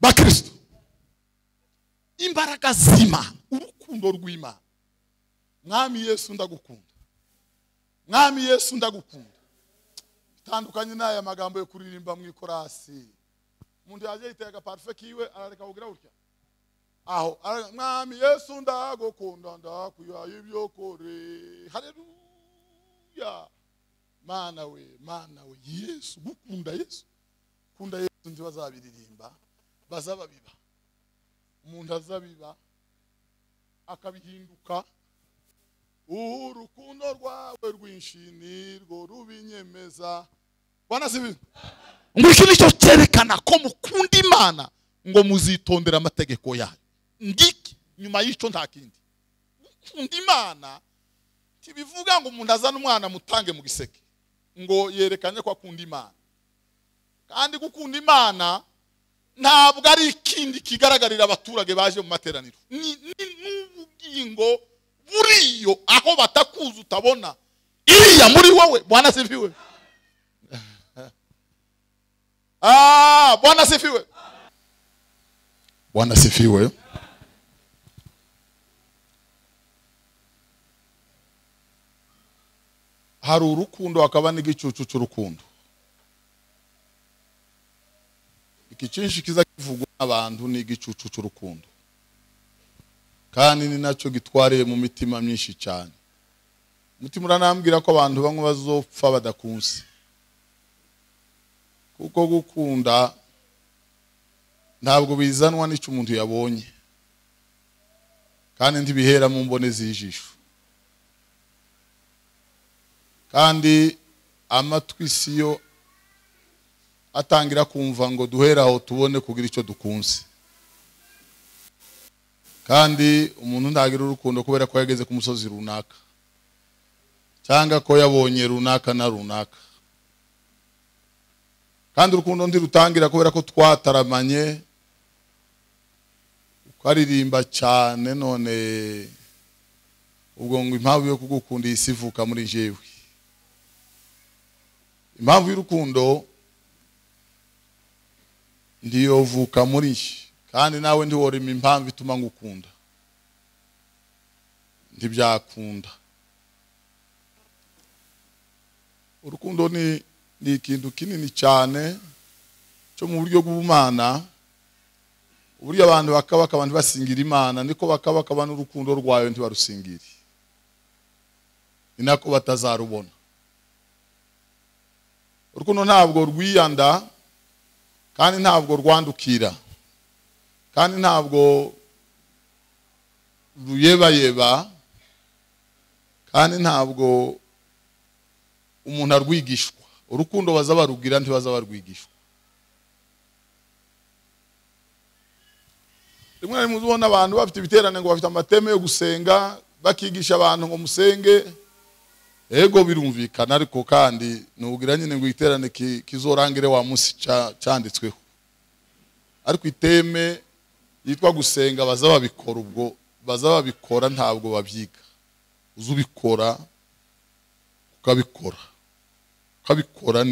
bakristo imbaraga z'Imana urukundo rw'Imana. Mwami Yesu ndagukunda, Mwami Yesu ndagukunda. Tandukanye n'aya magambo yo kuririmba mu ikorasi. Umuntu yaje yitega parfait kiwe arareka kugira utya aho Mwami Yesu ndagukunda ndakuya ibyo kore. Haleluya. Mana we Yesu gukunda Yesu. Kunda Yesu ndi bazabiririmba bazababiba. Umuntu azabiba akabihinduka. Urukundo rwawe rwinshi nirwo rubinyemeza. Bwana sibi. Ngo iki nicyo cyerekana ko mukunda Imana ngo muzitondera amategeko yayo. Ngiki nyuma y'icyo nta kindi. Mukunda Imana tibivuga ngo umuntu azana umwana mutange mu giseke ngo yerekanye ko akunda Imana. Kandi gukunda Imana ntabwo ari ikindi kigaragarira abaturage baje mu materaniro. Ni n'ubugingo buriyo aho batakuza utabona iriya muri wowe. Bwana sifiwe. Bwana sifiwe. Bwana sifiwe. Hari urukundo akaba n'igicucu cy'urukundo. Iki cyinshi kiza kivugwa n'abantu ni igicucu cy'urukundo. Kandi ni nacyo gitwariye mu mitima myinshi cyane. Mutima uranambwira ko abantu bamwe bazopfa badakunze. Kuko gukunda ntabwo bizanwa n'icyo umuntu yabonye. Kandi ntibihera mu mbone z'ijisho. Kandi amatwi siyo atangira kumva ngo duhera aho tubone kugira icyo dukunze. Kandi umuntu ndagira urukundo kubera ko yageze ku musozi runaka cyangwa ko yabonye runaka na runaka. Kandi urukundo ndirutangira kubera ko twataramanye ukaririmba cyane none ubwo ngo impamvu yo kugukunda isivuka muri jewe. Impamvu y'urukundo ndiyo vuka muri kandi nawe ndiworema impamvu ituma ngukunda. Ntibyakunda. Urukundo ni ikintu kinini cyane cyo mu buryo bw'Imana. Uburyo abantu bakaba abantu basingira Imana niko bakaba n'urukundo rwayo ntibarusingire. Inako batazarubona. Urukundo ntabwo rwiyanda kandi ntabwo rwandukira. Kandi ntabwo ruyeba kandi ntabwo umuntu arwigishwa. Urukundo bazabarugira ntibazabarwigishwa. Rimwe na rimwe uzabona abantu bafite ibiterane ngo bafite amateme yo gusenga bakigisha abantu ngo musenge. Ego birumvikana ariko kandi nugira nyine ngo iterane kizorangire wa munsi cyanditsweho. Ariko iteme yitwa gusenga bazababikora ubwo bazababikora ntabwo babyiga. Uzubikora ukabikora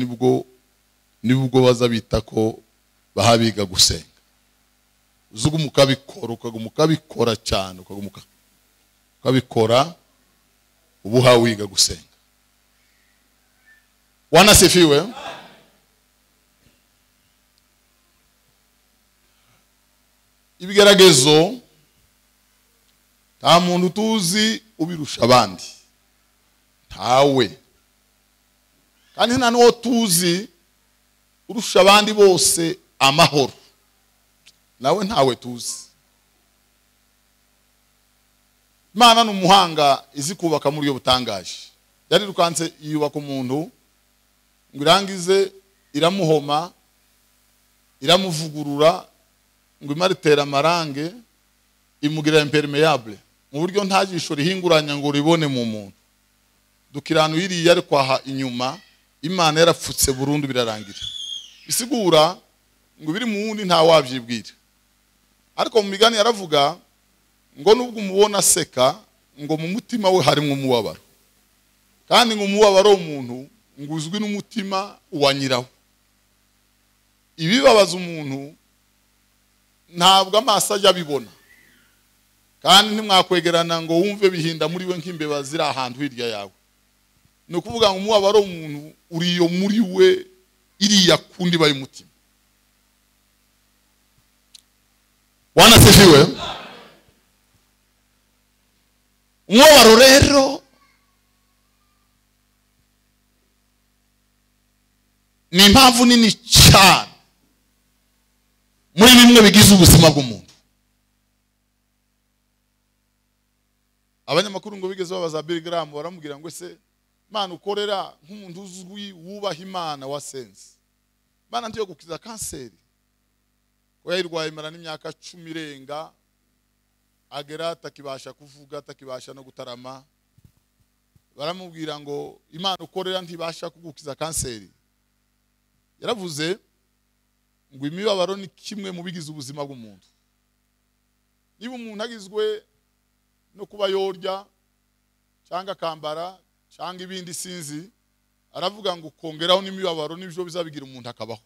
nibwo bazabita ko bahabiga gusenga. Ukabikora cyane ukabikora ubuha wiga gusenga. Bwana sifiwe. Ibigeragezo nta muntu tuzi ubirusha abandi. Ntawe. Kandi nta n'uwo tuzi urusha abandi bose amahoro. Nawe ntawe tuzi. Imana ni umuhanga izi kubaka muri yo butangaje. Yarirukanse yubaka umuntu ngo irangize iramuhoma iramuvugurura ngo imaritera amarange imugira impermeable mu buryo nta jisho rihinguranya ngo ribone mu muntu. Dukirano yiriye ari kwaha inyuma Imana yarapfutse burundu birarangira. Bisigura ngo biri mu wundi nta wavyibwira. Ariko mu migani yaravuga ngo nubwo umubona seka ngo mu mutima we harimo umubabaro. Kandi ngo umubabaro w'umuntu ngo uzwi n'umutima wa nyirawo. Ibibabaza umuntu ntabwo amaso ajya abibona, kandi ntimwakwegerana ngo wumve bihinda muri we nk'imbeba ziri ahantu hirya yawe. Ni ukuvuga ngo umubabaro w'umuntu uriyo muri we, iriya kundi baye umutima. Wanasifiwe. Umubabaro rero ni impamvu nini cyane muri bimwe bigize ubuzima bw'umuntu. Abanyamakuru ngo bigeze babaza Billy Graham, baramubwira ngo ese Imana ukorera nk'umuntu uzwi wubaha Imana wasenze, Imana ndiyo gukiza kanseri ko yayirwaye imara n'imyaka 10 irenga, agera atakibasha kuvuga, atakibasha no gutarama. Baramubwira ngo Imana ukorera ntibasha kugukiza kanseri. Yaravuze ngo imibabaro ni kimwe mu bigize ubuzima bw'umuntu. Niba umuntu agizwe no kuba yorya cyangwa kambara cyangwa ibindi sinzi, aravuga ngo kongeraho n'imibabaro n'ibyo bizabigira umuntu akabaho.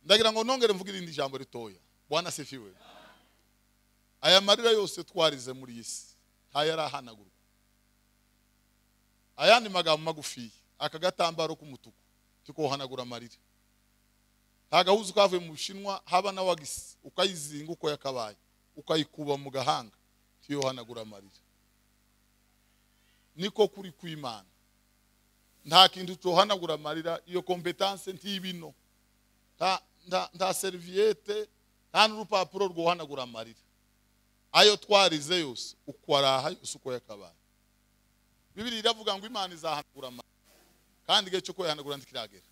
Ndagira ngo nongere mvuge irindi jambo ritoya. Bwana sifiwe. Aya marira yose twarize muri isi ntayarahanagurwa. Ayandi magambo magufi, aka gatambaro k'umutuku tikohanagura amarira. Hagahuzu kavuye mu Bushinwa, haba na wagisi ukayizinga uko yakabaye, ukayikuba mu gahanga tiyohanagura amarira. Niko kuri kw'Imana. Nta kintu cyohanagura amarira, iyo competence ntibino. Nta serviette, nta n'urupapuro rwohanagura amarira. Ayo twarize yose uko araha yose uko yakabaye. Bibiliya iravuga ngo Imana izahanagura amarira, kandi igihe cyo kuyahanagura ntikiragera.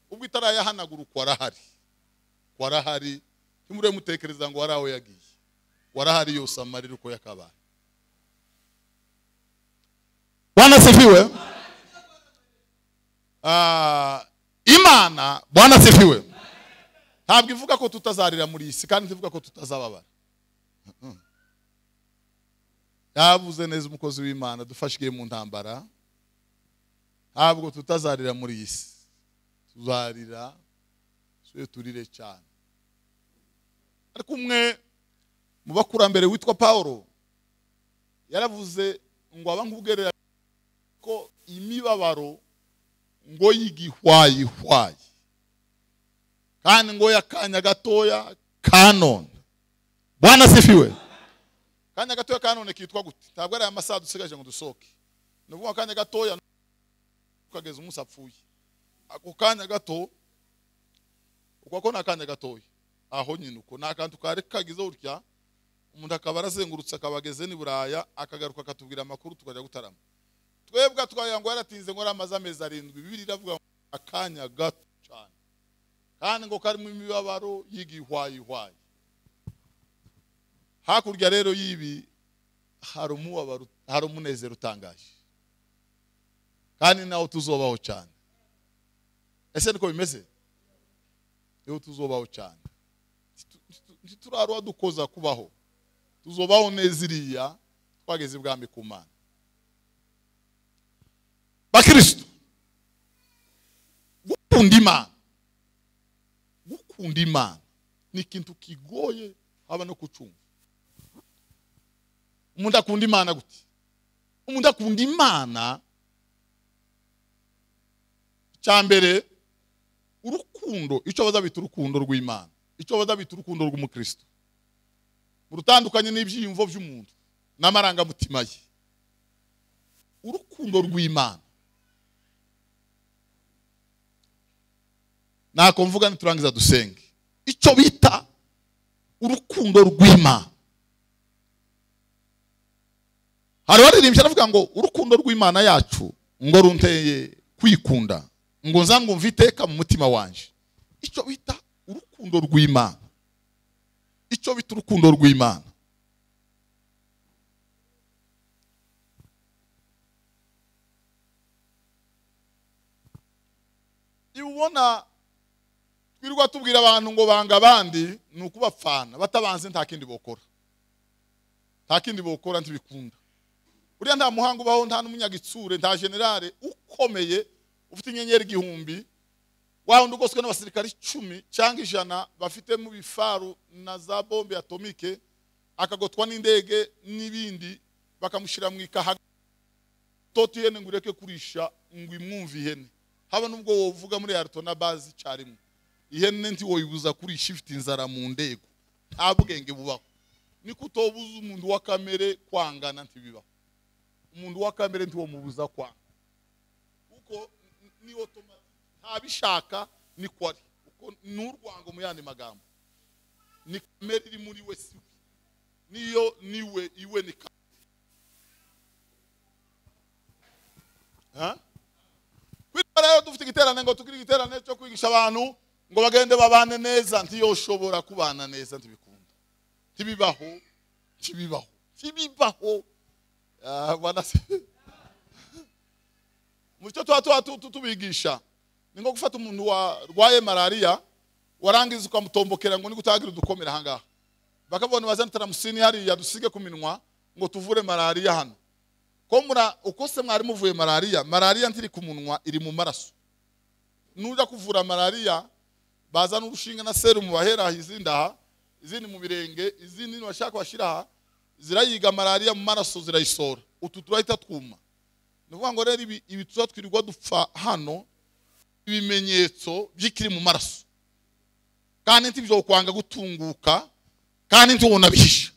Ubwo itarayahanagura uko arahari, uko arahari, ntimure mutekereza ngo araho yagiye. Warahari yose amarira uko yakabaye. Bwana sifiwe. Imana, Bwana sifiwe, ntabwo ivuga ko tutazarira muri isi, kandi ntivuga ko tutazababara. Yavuze neza umukozi w'Imana, dufashiye mu ntambara, ntabwo tutazarira muri isi, tuzarira suye turire cyane. Ariko umwe mu bakurambere witwa Paulo yaravuze ngo abangugerera ko imibabaro ngo yigihwayihwaye, kandi ngo yakanya gatoya kanone. Bwana sifiwe. Kanya gatoya kanone kitwa gute? Ntabwo ari amasaha dusigaje ngo dusoke. Nuvuga kanya gatoya ukageza umunsi apfuye. Ako kanya gato uko nakanya gatoya aho nyine uko nakantu kare kagize urya, umuntu akaba arazengurutse akabageze ni Buraya, akagaruka akatubwira amakuru tukajya gutarama. Twebwe twaya ngo yaratinze ngo ramaze amezi 7. Bibiliya iravuga akanya gato cyane, kandi ngo kari mu mibabaro yigihwayihwaye. Hakurya rero yibi hari umubabaro, hari umunezero utangaje, kandi nawo tuzobaho cyane. Ese niko bimeze? Yo tuzobaho cyane. Ntiturarwa dukoza kubaho, tuzobaho neziriya twageze bwambi ku Mana. Bakristo, gukunda Imana ni ikintu kigoye haba no kucumva. Umuntu akunda Imana gute? Umuntu akunda Imana cyambere urukundo, icyo bazabita urukundo rw'Imana, icyo bazabita urukundo rw'umukristo, urutandukanye n'ibyiyumvo by'umuntu n'amarangamutima ye. Urukundo rw'Imana nako mvuga niturangiza dusenge. Icyo bita urukundo rw'Imana, hari waririmbye aravuga ngo urukundo rw'Imana yacu ngo runteye kwikunda, ngo nzangu mviteka mu mutima wanje. Icyo bita urukundo rw'Imana, icyo bita urukundo rw'Imana. Ibona twirwa tubwira abantu ngo banga abandi ni ukubapfana, batabanze nta kindi bokora, nta kindi bokora ntibikunda. Uriya nta muhanga ubaho, nta n'umunyagitsure, nta generale ukomeye ufite inyenyeri 1000 wa undi ugoswe n'abasirikari 10 cyangwa 100 bafite mu bifaru na za bombe atomike, akagotwa n'indege n'ibindi, bakamushira mu ikaha toti ihene ngo ureke kurisha ngo imwumve ihene. Haba nubwo wovuga muri Arto na bazi cyarimo, ihene nti woyibuza kurisha ifite inzara mu ndego, nta bwenge bubaho. Niko utobuza umuntu wa kamere kwangana ntibibaho. Umuntu wa kamere nti wo mubuza kwanga, uko ni automatic, ntabishaka niko ari, uko n'urwango mu yandi magambo. Ni kamere iri muri we siwe, niyo niwe iwe ni kamere. Kwitara dufite igiterane ngo tukiri igiterane cyo kwigisha abantu ngo bagende babane neza, ntiyoshobora kubana neza, ntibikunda, ntibibaho, ntibibaho. Bwana se mucyo tubigisha ni ngo gufata umuntu warwaye malaria warangiza ukamutombokera ngo ni gutagira udukomera hangaha, bakabona bazana taramusini hari yadusige ku minwa ngo tuvure malaria hano. Komura uko se mwari muvuye malaria ntiri ku munwa, iri mu maraso. Nuja kuvura malaria bazana urushinga na serum bahera izinda, izindi mu birenge, izindi bashaka bashira, zirayiga malaria mu maraso zirayisora, utu turahita twuma. Nuvuga ngo rero ibi tuzatwirirwa dupfa hano ibimenyetso byikiri mu maraso, kandi ntibyo kwanga gutunguka, kandi ntibona bihisha,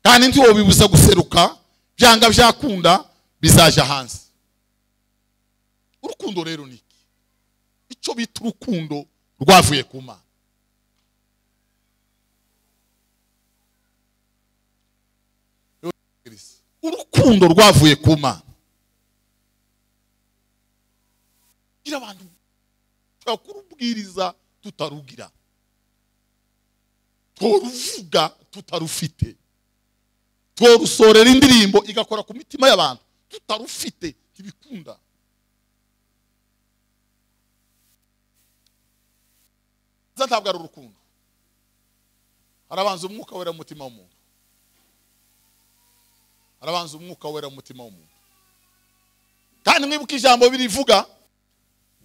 kandi ntiwo bibuza guseruka, byanga byakunda bizaje hanze. Urukundo rero niki? Icyo bita urukundo rwavuye ku Mana. Urukundo rwavuye ku Mana. Gira abantu twakurubwiriza tutarugira, tworuvuga tutarufite, tworusorera indirimbo igakora ku mitima y'abantu tutarufite, ntibikunda. Ntabwo ari urukundo. Harabanza umwuka wera mu mutima w'umuntu, harabanza umwuka wera mu mutima w'umuntu. Kandi mwibuka ijambo birivuga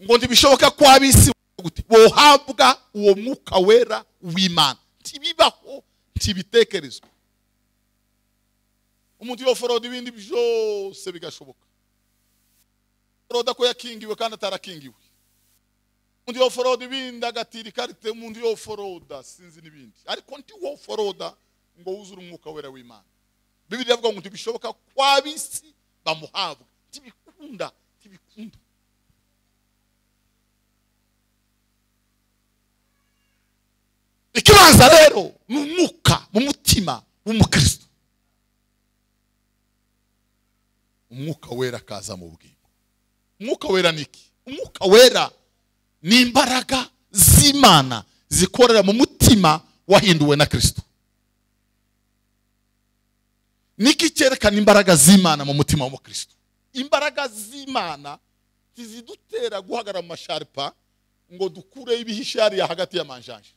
ngo ntibishoboka ko abisi bohabwa uwo mwuka wera w'Imana, ntibibaho, ntibitekerezwa. Umuntu yoforoda ibindi byose bigashoboka, foroda ko yakingiwe kandi atarakingiwe. Umuntu yoforoda ibindi agatira ikarite, umuntu yoforoda sinzi n'ibindi, ariko nti wo foroda ngo wuzure umwuka wera w'Imana. Bibiliya ivuga ngo ntibishoboka ko abisi bamuhabwa, ntibikunda. Ikibanza rero ni umwuka mu mutima w'umukristo. Umwuka wera kaza mu bugingo. Umwuka wera niki? Umwuka wera ni imbaraga z'Imana zikorera mu mutima wahinduwe na Kristo. Niki cyerekana imbaraga z'Imana mu mutima w'umukristo? Imbaraga z'Imana zizidutera guhagarara mu masharpa ngo dukure ibihishariya hagati y'amanjanje.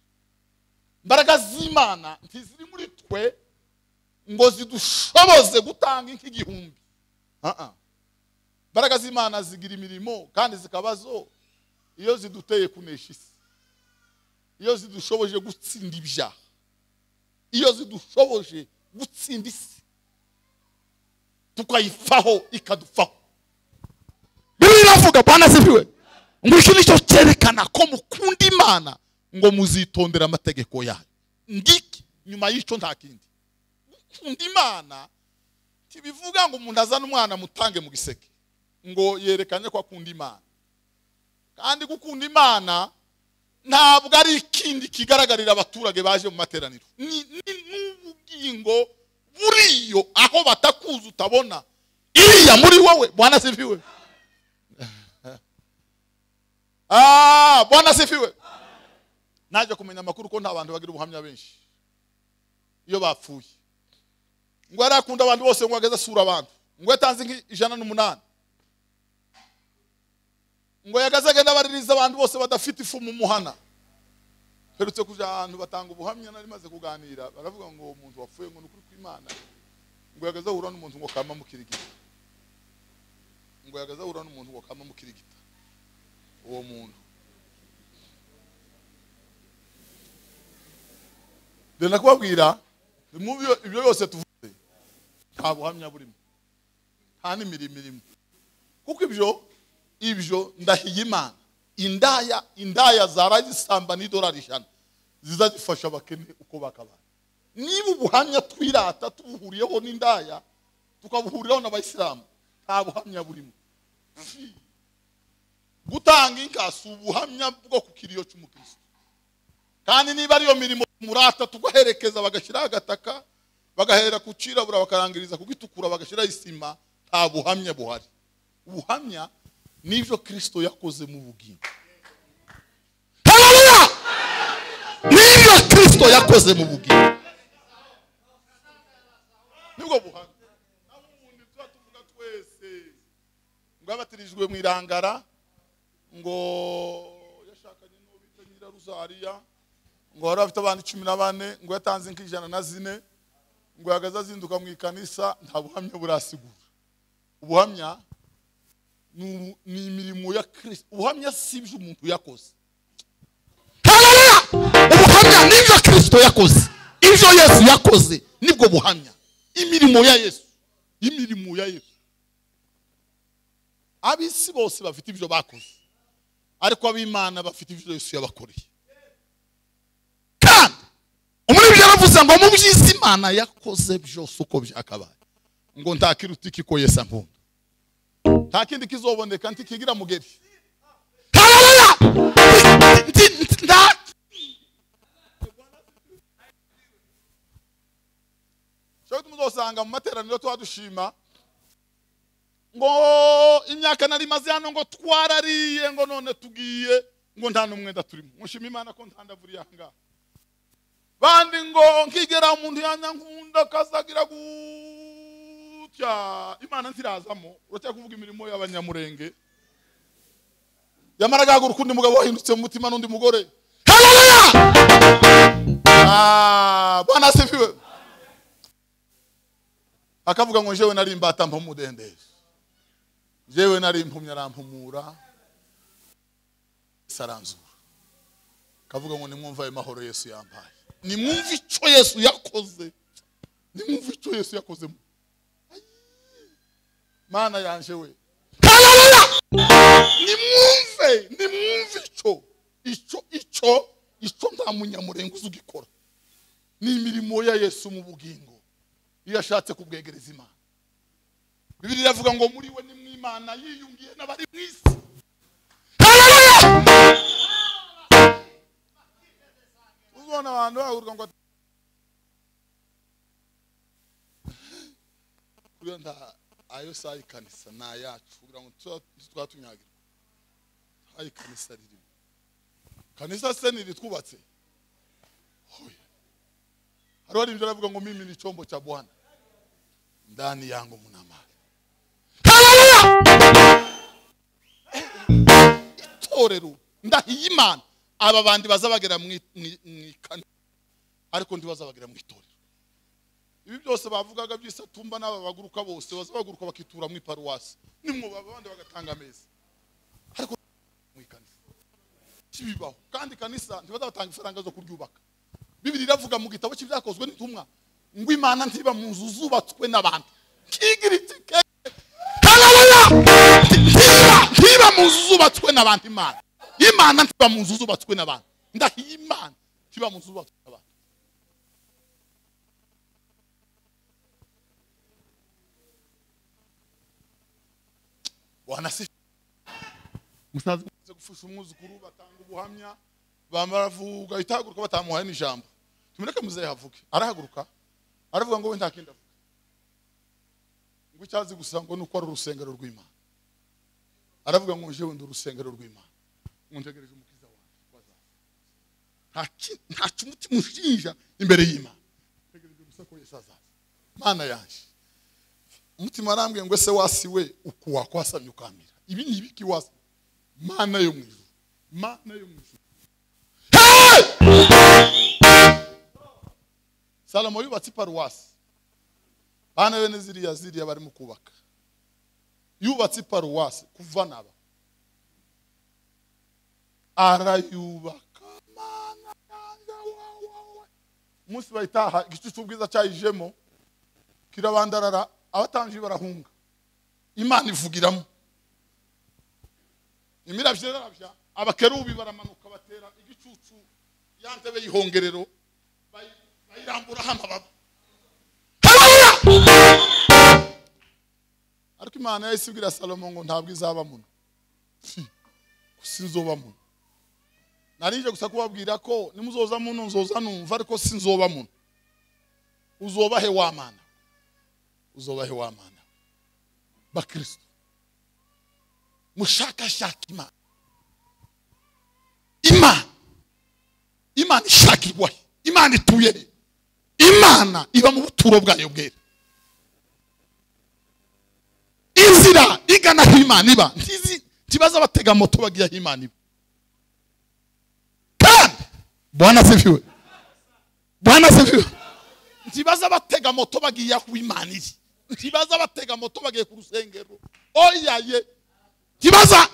Imbaraga z'Imana ntiziri muri twe ngo zidushoboze gutanga nk'igihumbi. Imbaraga z'Imana zigira imirimo kandi zikabazo iyo ziduteye kunesha isi, iyo zidushoboje gutsinda ibyaha, iyo zidushoboje gutsinda isi tukayifaho ikadufaho. Bibiliya iravuga, Bwana asifiwe, ngo iki nicyo cyerekana ko mukunda Imana ngo muzitondera amategeko yayo. Ngiki nyuma y'icyo nta kindi. Gukunda Imana tibivuga ngo umuntu azana umwana mutange mu giseke ngo yerekanye ko akunda Imana. Kandi gukunda Imana ntabwo ari ikindi kigaragarira abaturage baje mu materaniro. Ni n'ubugingo buriyo aho batakuza utabona iriya muri wowe. Bwana asifiwe. Bwana asifiwe. Naje kumenya amakuru ko nta bantu bagira ubuhamya benshi iyo bapfuye. Ngo arakunda abantu bose ngo ageze sura abantu. Ngo yatanze 108. Ngo yagaze agenda baririza abantu bose badafite ifu mu muhana. Herutse kuja ahantu batanga ubuhamya, nari maze kuganira baravuga ngo umuntu wapfuye ngo nukuri kw'Imana. Ngo yagaze ahura n'umuntu ngo kama mukirigita. Ngo yagaze ahura n'umuntu ngo kama mukirigita. Uwo muntu ndenda kubabwira ibyo yose tuvuze nta buhamya burimo, nta n'imirimo irimo, kuko ibyo ndahiye Imana. Indaya zarayisamba n'idolari 100 ziza zifasha abakene uko bakabaye. Niba ubuhamya twirata tubuhuriyeho n'indaya tukabuhuriraho n'abayisilamu, nta buhamya burimo. Gutanga inkasu ubuhamya bwo kukiriyo cy'umukristo, kandi niba ariyo mirimo murata tugaherekeza bagashyiraho agataka, bagahera ku cirabura bakarangiriza kugitukura bagashyiraho isima, nta buhamya buhari. Ubuhamya nivyo Kristo yakoze mu bugingo. Haleluya! Nivyo Kristo yakoze mu bugingo. Nibwo buhamya. Nabundi tuvuga twese ngo abatirijwe mu irangara, ngo yashakanye no bita Nyiraruzariya, ngo wari afite abantu 14, ngo yatanze nk'ijana, ngo yagaza azinduka mu ikanisa, nta buhamya burasigura. Ubuhamya ni imirimo ya Kristo. Ubuhamya si ibyo umuntu yakoze. Haleluya! Ubuhamya ni ibyo Kristo yakoze, ibyo Yesu yakoze nibwo buhamya. Imirimo ya Yesu, imirimo ya Yesu. Abisi bose bafite ibyo bakoze, ariko ab'Imana bafite ibyo Yesu yabakoreye. Kandi umuribyo yaravuze ngo mu by'isi Imana yakoze byose uko byakabaye, ngo ntakiruta ikiko Yesu ankunda, nta kindi kizoboneka ntikigira mugeri. Haleluya! Cyo tumuzosanga mu materaniro twadushima ngo imyaka nari maze hano ngo twarariye, ngo none tugiye, ngo nta n'umwenda turimo. Mushima Imana ko ntandavuri yanga. Bandi ngo nkigera umuntu yanyankunda kazagira gutya, Imana ntirazamo. Uracya kuvuga imirimo y'abanyamurenge. Yamaraga gurukundi mugabo wahindutse mu mutima n'undi mugore. Haleluya! Bwana asifiwe. Akavuga ngo jewe nari imbata mpumudendeze, jewe nari impumya arampumura saranzura. Akavuga ngo nimwumva ayo mahoro Yesu yampaye, nimwumva icyo Yesu yakoze, nimwumva icyo Yesu yakoze. Mana yanje we, haleluya! Nimwumve icyo nta munyamurenga uzugikora. Ni imirimo ya Yesu mu bugingo, iyo ashatse kubwegereza Imana. Bibiliya iravuga ngo muri we ni mw'Imana yiyungiye n'abari mu isi. Haleluya! Uzona abantu bahurwa ngo kugira nda ayo sayi kanisa na yacu kugira ngo twatunyagira. Ayi kanisa riri. Kanisa se ni twubatse. Haro ibyo aravuga ngo mimi ni chombo cha Bwana ndani yangu muna mali. Haleluya! Itorero ndahiye Imana, aba bandi bazabagera mu kanisa, ariko ndi bazabagera mu itorero. Ibi byose bavugaga by'isatumba n'aba baguruka bose bazabaguruka bakitura mu paruwasi, nimwo babandi bagatanga ameza, ariko mu kanisa kibibaho. Kandi kanisa ntibazabatanga ifaranga zo kuryubaka. Bibiliya iravuga mu gitabo cy'ibyakozwe n'intumwa ngo Imana ntiba mu nzu zubatswe n'abantu. Kigiritike. Haleluya! Ntiba mu nzu zubatswe n'abantu. Imana ntiba mu nzu zubatswe n'abantu. Ndahiye Imana ntiba mu nzu zubatswe n'abantu. Bwana si musaza gufusha umwuzukuru batanga ubuhamya, bamaravuga itaguruka batamuhaye n'ijambo. Tumureke muzehe havuke. Arahaguruka aravuga ngo we nta kindi avuga, ngo icyazi gusa ngo nuko ari urusengero rw'Imana. Aravuga ngo jewe ndi urusengero rw'Imana, ntegereje umukiza wawe. Nta cyumutima ushinja imbere y'Imana, ntegereje gusa ko Yesu azaza. Mana yanje umutima arambwiye ngo ese wasiwe ukuwa kwasamye ukamira. Ibi ni ibiki wasi? Mana yo mwijuru, Mana yo mwijuru. Salomo yubatse paruwasi, bana bene ziriya bari mu kubaka. Yubatse paruwasi kuva naba arayubaka. Mana yanga wawe umunsi bayitaha igicucu ubwiza cyayijemo kirabandarara abatanji barahunga Imana ivugiramo imiravye ravya abakerubi baramanuka batera igicucu yantebe yihongerero bayirambura hamababa ariko Imana yayisubira Salomo ngo ntabwo izaba muno sinzoba muno narije gusa kubabwira ko nimuzoza muno nzoza numva ariko sinzoba muno uzoba he wa Mana uzoba he wa Mana bakristo mushaka Imana Imana ishakirwa Imana ituye Imana iba mu buturo bwayo bwera inzira igana Imana iba ntibaza batega moto bagiye Imana iba kandi Bwana sifiwe ntibaza batega moto bagiye ku Imana iri ntibaza batega moto bagiye ku rusengero oyaye ntibaza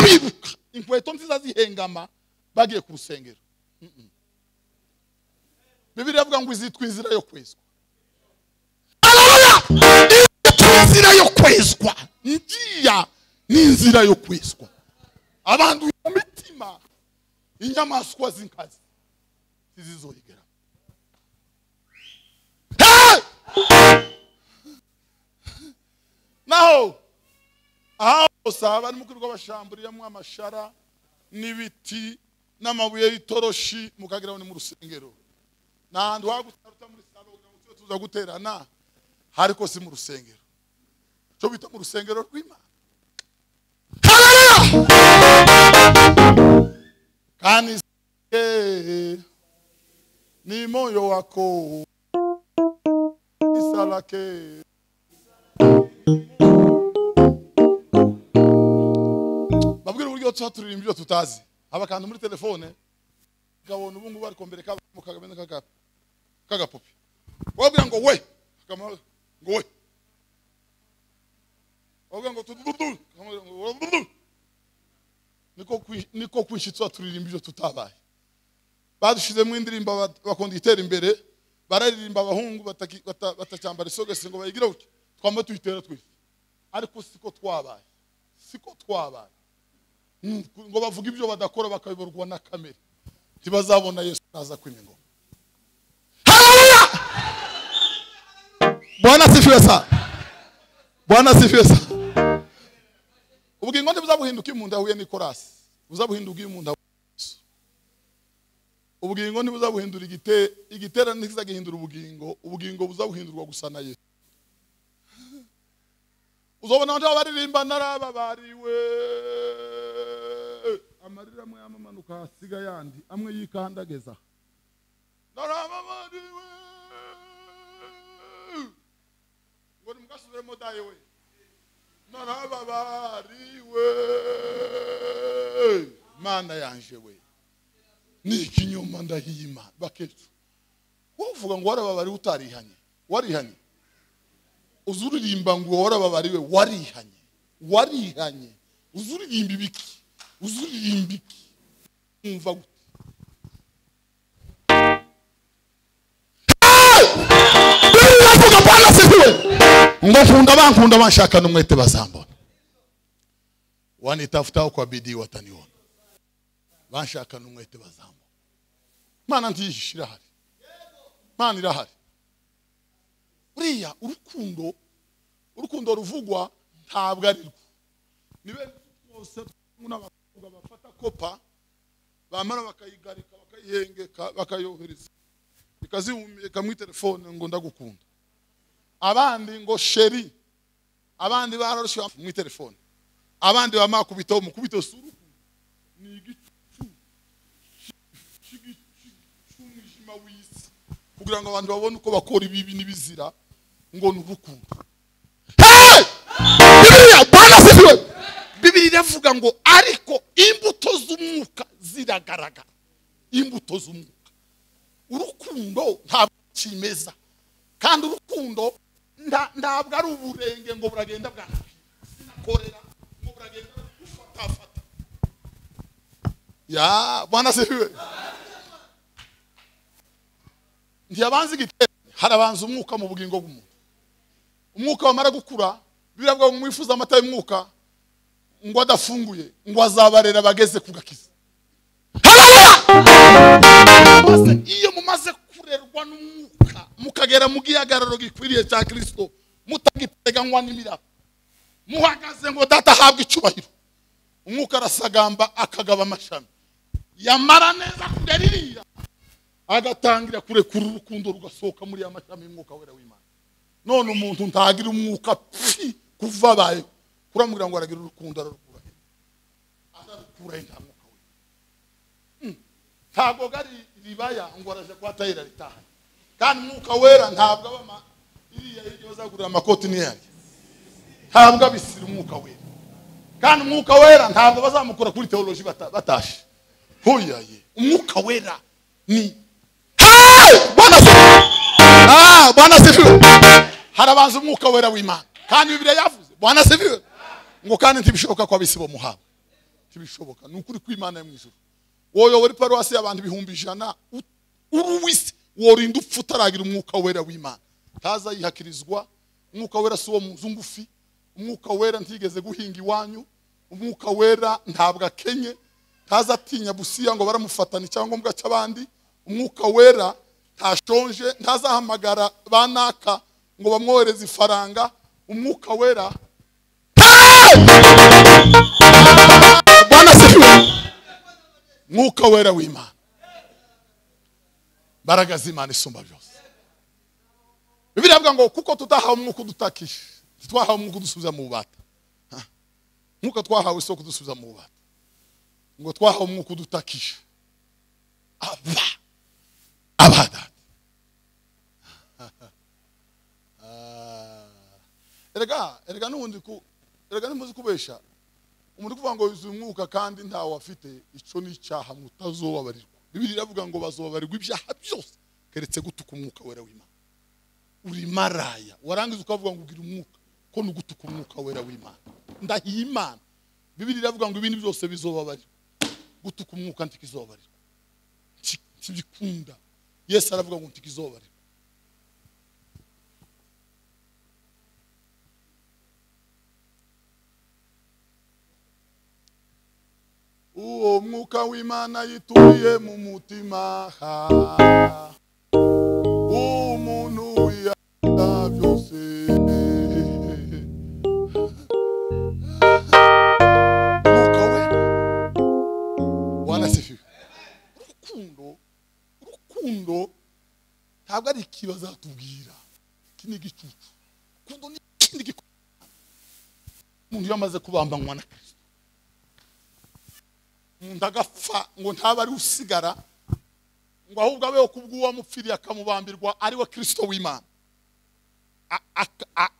bibuka inkweto nziza zihengama bagiye ku rusengero Bibiliya ivuga ngo izitwa inzira yo kwezwa inzira yo kwezwa ngiya ni inzira yo kwezwa abantu mu mitima inyamaswa zinkazi zizoyigera naho aho saba ni mukuru rw'abashamburiyamwe amashara n'ibiti n'amabuye y'itoroshi mukagira ni mu rusengero nandu wagusaruta muri salo ngo tuza guterana hariko si mu rusengero cyo bita mu rusengero rw'Imana kani ni moyo wako isalake babwira uburyo turirimba ibyo tutazi abakanda muri telefone gabona ubungu bari kombere mu kagame kagapopi wabwira ngo we ngo we wabwira ngo tududu niko kwishitsa turirimba ibyo tutabaye badushize mu indirimbo bakunda itera imbere bararirimba abahungu batacyambara isogese ngo bayigira uti twamba tuyitera twese ariko siko twabaye ngo bavuga ibyo badakora bakabiborwa na kamera ntibazabona Yesu naza kwimingoma Bwana sifiwe sa ubugingo ntibuzabuhinduka imunda huye ni korasi buzabuhinduka imunda ubugingo ntibuzabuhindura igitera ntikizagihindura ubugingo buzabuhindurwa gusa na Yesu uzobona abantu baririmba naraba bariwe amarira amwe amamanuka hasiga yandi amwe yikandageza naraba bariwe ngo mugasubiremo daye we naraba bariwe Mana yanje we ni ikinyoma ndahiyima bakecu uvuga ngo warababari warihanye uzuririmba ngo warababariwe warihanye uzuririmba ibiki umva gute Biravuga Bwana sifiwe ngo bankunda banshakana umwete bazambona wanitafuta kwa bidii wataniona banshakana umwete bazambona Mana ntishira hari Mana irahari uriya urukundo ruvugwa ntabwo ari rwo nibe bose n'abakobwa bafata kopa bamara bakayigarika bakayihengeka bakayohereza ikazihumeka mu telefone ngo ndagukunda abandi ngo sheri abandi bararusha mu telefone abandi bamakubitaho mukubito suru ni igicu cy'umwijima w'isi kugira ngo abantu babone uko bakora ibibi n'ibizira ngo nurukundo Bibiliya iravuga ngo ariko imbuto z'umwuka ziragaragara urukundo ntabwo kimeza kandi urukundo ntabwo ari uburenge ngo buragenda bwanakorera ngo buragenda gufata ya Bwana sifiwe ntiyabanza igiterane, harabanza umwuka mu bugingo bw'umuntu. Umwuka wamara gukura, biravuga ngo mwifuza amata y'umwuka ngo adafunguye ngo azabarera bageze ku gakiza. Iyo mumaze kurerwa n'umwuka mukagera mu gihagararo gikwiriye cya Kristo, mutagiteganywa n'imiraba, muhagaze ngo data ahabwe icubahiro, umwuka arasagamba akagaba amashami, yamara neza kugeririya agatangira kurekura urukundo rugasohoka muri amashami y'umwuka wera w'Imana. None umuntu ntagira umwuka kuva baye kuramubwira ngo aragira urukundo ararukura nta mwuka we. Ntabwo gari ribaya ngo araje kwa tayira ritaha, kandi umwuka wera ntabwo abama iriya iryo bazagurira amakoti niyaye, ntabwo abisira umwuka wera, kandi umwuka wera ntabwo bazamukura kuri theology batashe. Hoyaye umwuka wera ni Bwana sifiwe. Harabanza umwuka wera w'Imana, kandi Bibiliya yavuze Bwana sifiwe ngo kandi ntibishoboka ko abisibo muhaba, ntibishoboka. Ni ukuri kw'Imana yo mwijuru. Wowe wari paruwasi y'abantu 100,000 uruwisi worinda upfa utaragira umwuka wera w'Imana. Taza yihakirizwa umwuka wera si wo munzu ngufi, umwuka wera ntigeze guhinga iwanyu, umwuka wera ntabwo akenye, taza atinya busiya ngo baramufatana cyangwa mbwa cy'abandi. Umwuka wera ntashonje, ntazahamagara banaka ngo bamwohereze ifaranga. Umwuka wera Bwana sifiwe. Mwuka wera w'Imana, mbaraga z'Imana isumba byose. Bibiliya ivuga ngo kuko tutahawe umwuka udutakisha, twahawe umwuka udusubiza mu bubata. Mwuka twahawe soko kudusubiza mu bubata, ngo twahawe umwuka udutakisha abada. Erega nundi nimuzi kubesha umuntu kuvuga ngo yuzuye umwuka kandi ntawe afite, ico ni icyaha mutazobabarirwa. Bibiliya iravuga ngo bazobabarirwa ibyaha byose keretse gutuka umwuka wera w'Imana. Uri maraya warangiza ukavuga ngo ugira umwuka, ko nugutuka umwuka wera w'Imana. Ndahiye Imana, Bibiliya iravuga ngo ibindi byose bizobabarirwa, gutuka umwuka ntikizobarirwa. Kibikunda Yesu aravuga ngo ntikizobarirwa. Uwo mwuka w'Imana yituye mu mutima, umuntu wiyata byose. Mwuka wera Bwana sifiwe. Urukundo ntabwo ari ikibazo atubwira, iki ni igicucu. Urukundo ni ikindi gikorwa. Umuntu yamaze kubambanywa na Kristo, umuntu agapfa ngo ntaba ari usigara, ngo ahubwo abeho kubw'uwamupfiriye akamubambirwa ari we Kristo w'Imana,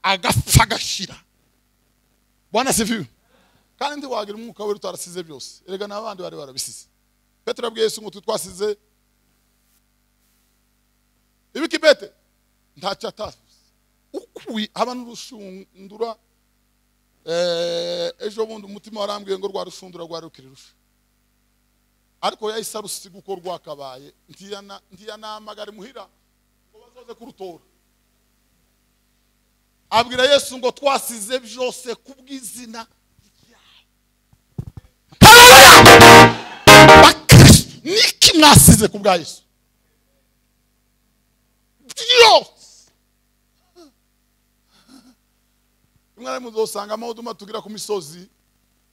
agapfa agashira. Bwana sifiwe. Kandi ntiwagira umwuka wera utarasize byose. Erega n'abandi bari barabisize. Petero abwiye Yesu ngo twasize ibiki bete ntacyo atavuze. Ukuri aba n'urushundura. Ejo bundi umutima warambwiye ngo rwa rushundura rwa rukirirusha, ariko yahise arusiga uko rwakabaye. Ntiyanamagara muhira ngo bazoze kurutora. Abwira Yesu ngo twasize byose kubw'izina ryawe. Niki mwasize kubwa Yesu? Byose. Mwari muzosanga amahuduma tugira ku misozi,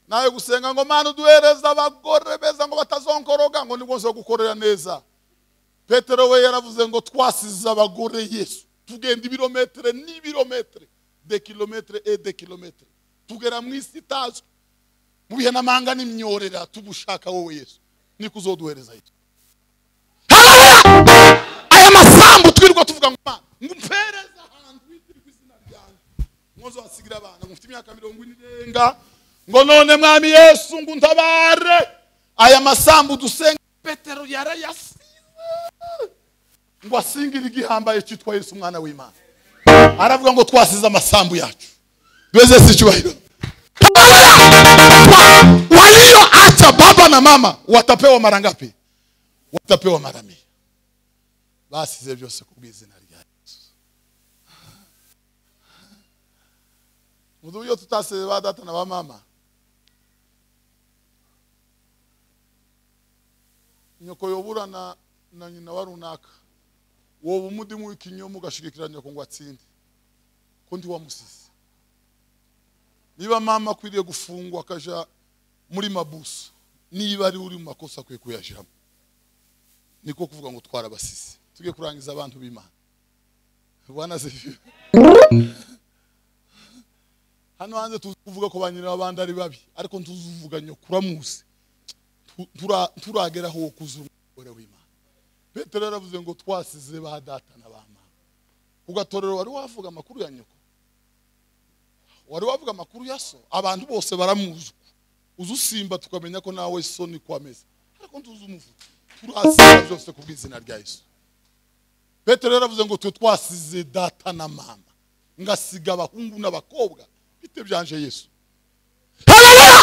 nawe gusenga ngo Mana uduhereza abagore beza ngo batazonkoroga, ngo nibwo zo gukorera neza. Petero we yaravuze ngo twasize abagore Yesu, tugenda ibirometre n'ibirometre, de kilometre et de kilometre, tugera mu isi itazwe, mu bihe n'amanga n'imyorera tugushaka wowe Yesu, niko uzoduhereza Yesu. Haleluya! Aya masambu twirwa tuvuga ngo Mana ngumpereza ahantu witiri kw'izina ryanjye, mwozo basigira abana mufite imyaka 40 irenga, ngo none mwami Yesu ngo untabare. Aya masambu dusenga Petero yarayasize ngo asingira igihambaye cyitwa Yesu umwana w'Imana. Aravuga ngo twasize amasambu yacu, duweze si cyubahiro. Walio acha baba na mama watapewa mara ngapi? Watapewa mara 100. basize byose kubw'izina rya Yesu. Muduyo tutasize ba data na ba mama. Nyoko yobura na nyina wa runaka. Wowe umudimu w'ikinyomo ugashigikiranya ko ngo atsinde. Ko ndi wamusize. Niba mama kwiriye gufungwa akaja muri mabuso, niba ari uri mu makosa kwe kuyajamo. Niko kuvuga ngo twarabasize. Tugiye kurangiza abantu b'Imana. Bwana zifi. Hano hanze tuvuga ko banyira abandi ari babi, ariko tuzuvuga nyokura musi. Turageraho kuzura umugore w'Imana. Petero yaravuze ngo twasize ba data na ba mama. Ugatorero wari wavuga amakuru ya nyoko. Wari wavuga amakuru ya so, abantu bose baramuzi. Uzusimba tukamenya ko nawe so ni kwameza. Ariko tuzumuvuga. Turasize byose kubw'izina rya Yesu. Petero yaravuze ngo twasize data na mama, ngasiga abahungu n'abakobwa bite byanje Yesu. Haleluya!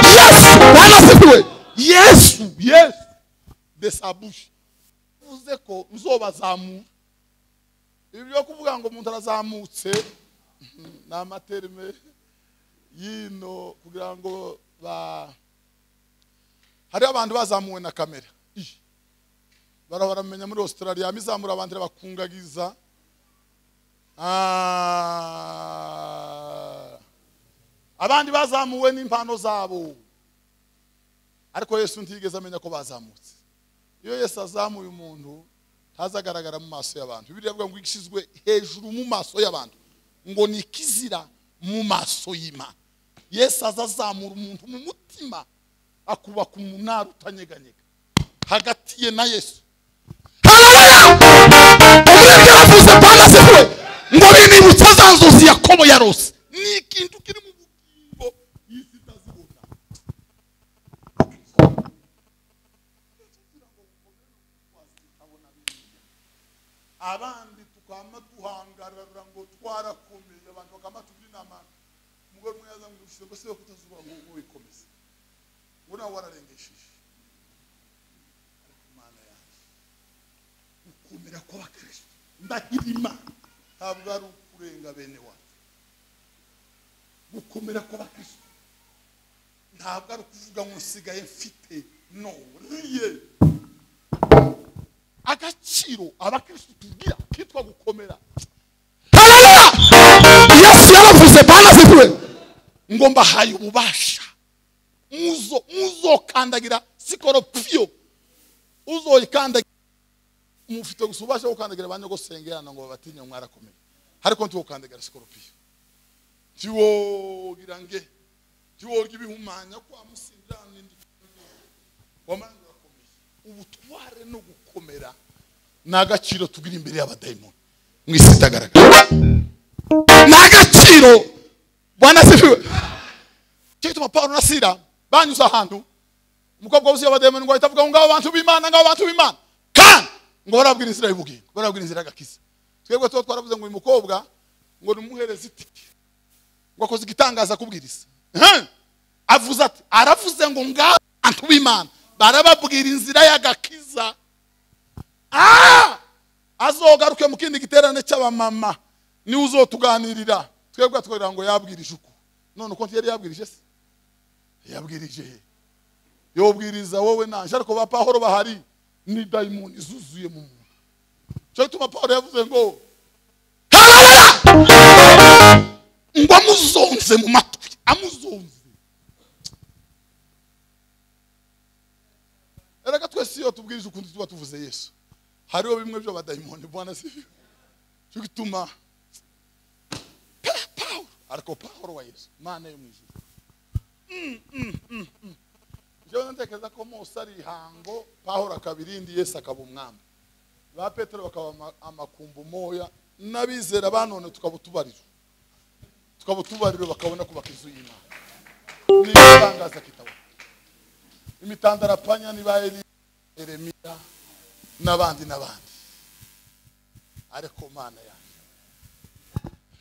Yesu, Bwana sifiwe. Yesu desabushi uvuze ko nzobazamura. Ibi byo kuvuga ngo umuntu arazamutse na materime yino kugira ngo hari abantu bazamuwe na kamera. Baramenya muri Australia amizamura abantu bakungagiza. Abandi bazamuwe n'impano zabo. Ariko Yesu ntigeze amenya ko bazamutse. Iyo Yesu azamuye umuntu hazagaragara mu maso y'abantu. Bibiliya ivuga ngo igishizwe hejuru mu maso y'abantu ngo ni kizira mu maso y'Imana. Yesu azazamura umuntu mu mutima akubaka umunara utanyeganyega hagati ye na Yesu. Haleluya! Umureke yavuze Bwana sifiwe ngo binibutsa za nzozi Yakobo yarose. Ni ikintu kiri mu bugingo y'isi itazibona. Abandi tukama duhangarara ngo twarakomeye, abantu bakama tubyinama. Umugore umwe yaza ngo ushobora se kutazuba ngo wikomeze. Ubona wararengesheje. Imana yaje. Ukomera kwa Bakristo. Ndahirima ntabwo ari ukurenga bene wacu. Gukomera kwa Bakristo ntabwo ari kuvuga ngo nsigaye mfite, no riye. Agaciro Abakristo tugira kitwa gukomera. Haleluya! Yesu yaravuze Bwana sifiwe ngo mbahaye ububasha. Muzo kandagira sikoropio. Uzoyikandagira mufite gusubasha gukandagira abanyogosengerana ngo babatinye mwarakomeye. Ariko nti ukandagira sikoropio. Tiwo girange. Tiwo gibihumanya kwa musindana ndi. Wamanga rakomeye. Ubutware no gukomera nagaciro tugira imbere y'abadayimoni mwisitagaragara. Nagaciro Bwana sifiwe. Cyitwa Paulo na Sila banyuza ahantu umukobwa wose y'abadayimoni ngo ahitavuga ngo abantu b'Imana kandi ngo barabwira inzira y'ubugingo, barabwira inzira y'agakiza. Twebwe twaravuze ngo uyu mukobwa ngo numuhereze itike ngo akoze igitangaza kubwiriza. Avuze ati aravuze ngo abantu b'Imana barababwira inzira y'agakiza. Azogaruke mu kindi giterane cy'abamama ni uzotuganirira. Twebwe twera ngo yabwirije uko. None uko yari yabwirije se? Yabwirije. Yobwiriza wowe nanje ariko ba Pahoro bahari ni daimoni zuzuye mu muntu. Cyo tuma Pahoro yavuze ngo haleluya! Ngo amuzonze mu matwi, amuzonze. Erega twese iyo tubwirije ukundi tuba tuvuze Yesu. Hariho bimwe byo badayimoni Bwana sifiwe. Cyo gituma Pahoro ariko Pahoro wa Yesu Mana yo mwijuru. Jewe ntekereza ko Mose ari hango Pahoro akabirindi Yesu akaba umwami. Ba Petero bakaba amakumbu moya nabizera banone tukabutubarira. Tukabutubarira bakabona kubaka inzu y'Imana. Ni itangaza kitabo. Imitandara panya ni ba Yeremiya n'abandi. Ariko Mana yanjye.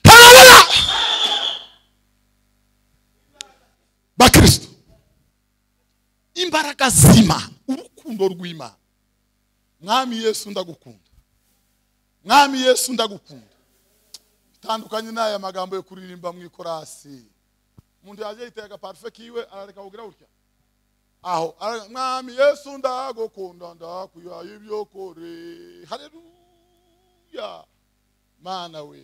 Haleluya! Bakristo imbaraga z'Imana, urukundo rw'Imana. Mwami Yesu ndagukunda. mwami Yesu ndagukunda. Bitandukanye n'aya magambo yo kuririmba mu ikorasi. Umuntu yaje yitega parfait kiwe arareka kugira utya. Aho mwami Yesu ndagukunda ndakuyaye ibyo kore. Haleluya. Mana we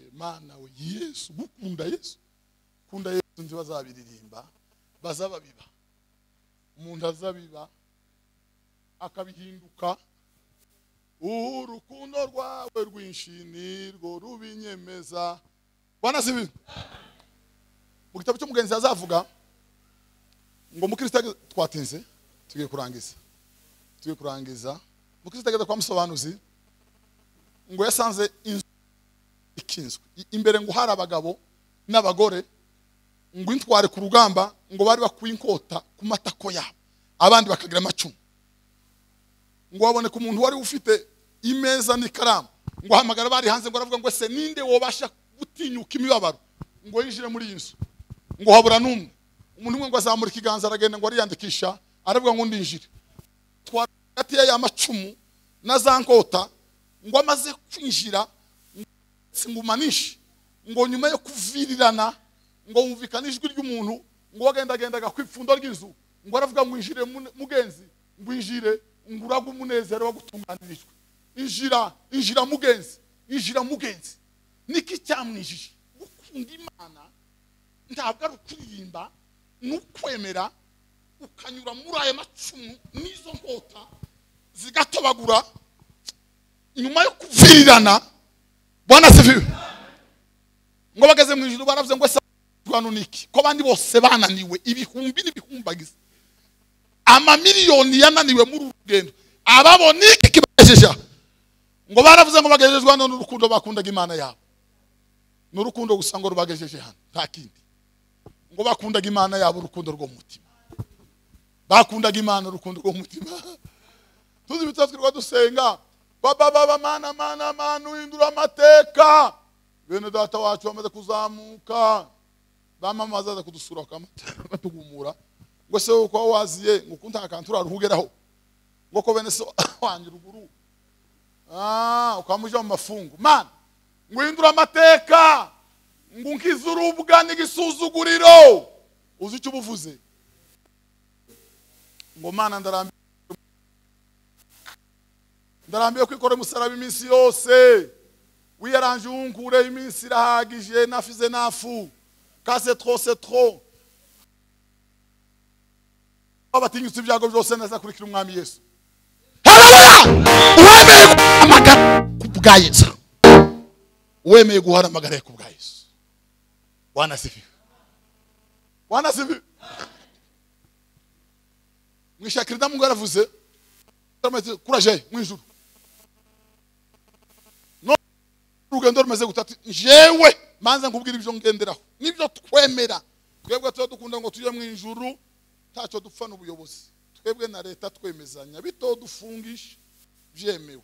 Yesu gukunda Yesu. Kunda Yesu ndi bazabiririmba bazababiba. Umuntu azabiba akabihinduka. Urukundo rwawe rwinshi nirwo rubinyemeza. Bwana sibi. Mu gitabo cy'umugenzi azavuga ngo mukristo twatinze tugiye kurangiza. Mukristo ageze kwa musobanuzi ngo yasanze ikinzwe imbere ngo hari abagabo n'abagore ngo intware ku rugamba ngo bari bakuye inkota ku matako yabo abandi bakagira amacumu ngo babone ku muntu wari ufite imeza n'ikaramu ngo hamagara bari hanze ngo aravuga ngo ese ninde wobasha gutinyuka imibabaro ngo yinjire muri iyi nzu ngo habura n'umwe. Umuntu umwe ngo azamura ikiganza aragenda ngo ariyandikisha aravuga ngo ndinjire. Twagati ya amacumu na za nkota ngo amaze kwinjira singumanisha ngo nyuma yo kuvirirana ngo wumvikana ijwi ry'umuntu ngo wagendagendaga kwipfundo ry'inzu ngo aravuga ngo injire mugenzi ngo injire ngo uraga umunezero wo gutunganirijwe. Injira mugenzi niki cyamwijije gukunda Imana ntabwo ari ukuririmba n'ukwemera ukanyura muri aya macumu n'izo nkota zigatobagura nyuma yo kuvirirana. Bwana sifiwe. Ngo bageze mu ijuru baravuze ngo rwano niki ko bandi bose bananiwe ibihumbi n'ibihumbagiza amamiliyoni yananiwe muri urugendo ababona iki kibajeje ngo baravuze ngo bagejejwe hano n'urukundo bakundaga Imana yabo. N'urukundo gusa ngo rubagejeje hano nta kindi. Ngo bakundaga Imana yabo urukundo rwo mutima. Bakundaga Imana urukundo rwo mutima. Tuzi bitazwirwa dusenga baba mana uhindura amateka. Bene data wacu bamaze kuzamuka bamamaza za kudusura batugumura ngo se uko waziye ngo kunta akantu uraruhugeraho ngo ko bene so wanjye ruguru ukamuja mu mafungu mana ngo uhindura amateka ngo nkizurubwa n'igisuzuguriro. Uzi icyo ubuvuze ngo mana ndarambiye kwikora umusaraba iminsi yose wiyaranje unkure iminsi irahagije nafize nafu kase trop abatinyutse ibyago byose neza kurikira umwami Yesu. Wemeye guharamagara ku bwa Yesu. Bwana sifiwe. Mwishakirida Mungu yaravuze kuraje mwijuru. No rugendo rumeze gutati jewe manze nkubwira ibyo ngenderaho nibyo twemera. Twebwe tuba dukunda ngo tujye mwijuru ntacyo dupfa n'ubuyobozi. Twebwe na leta twemezanya bito dufungisha byemewe.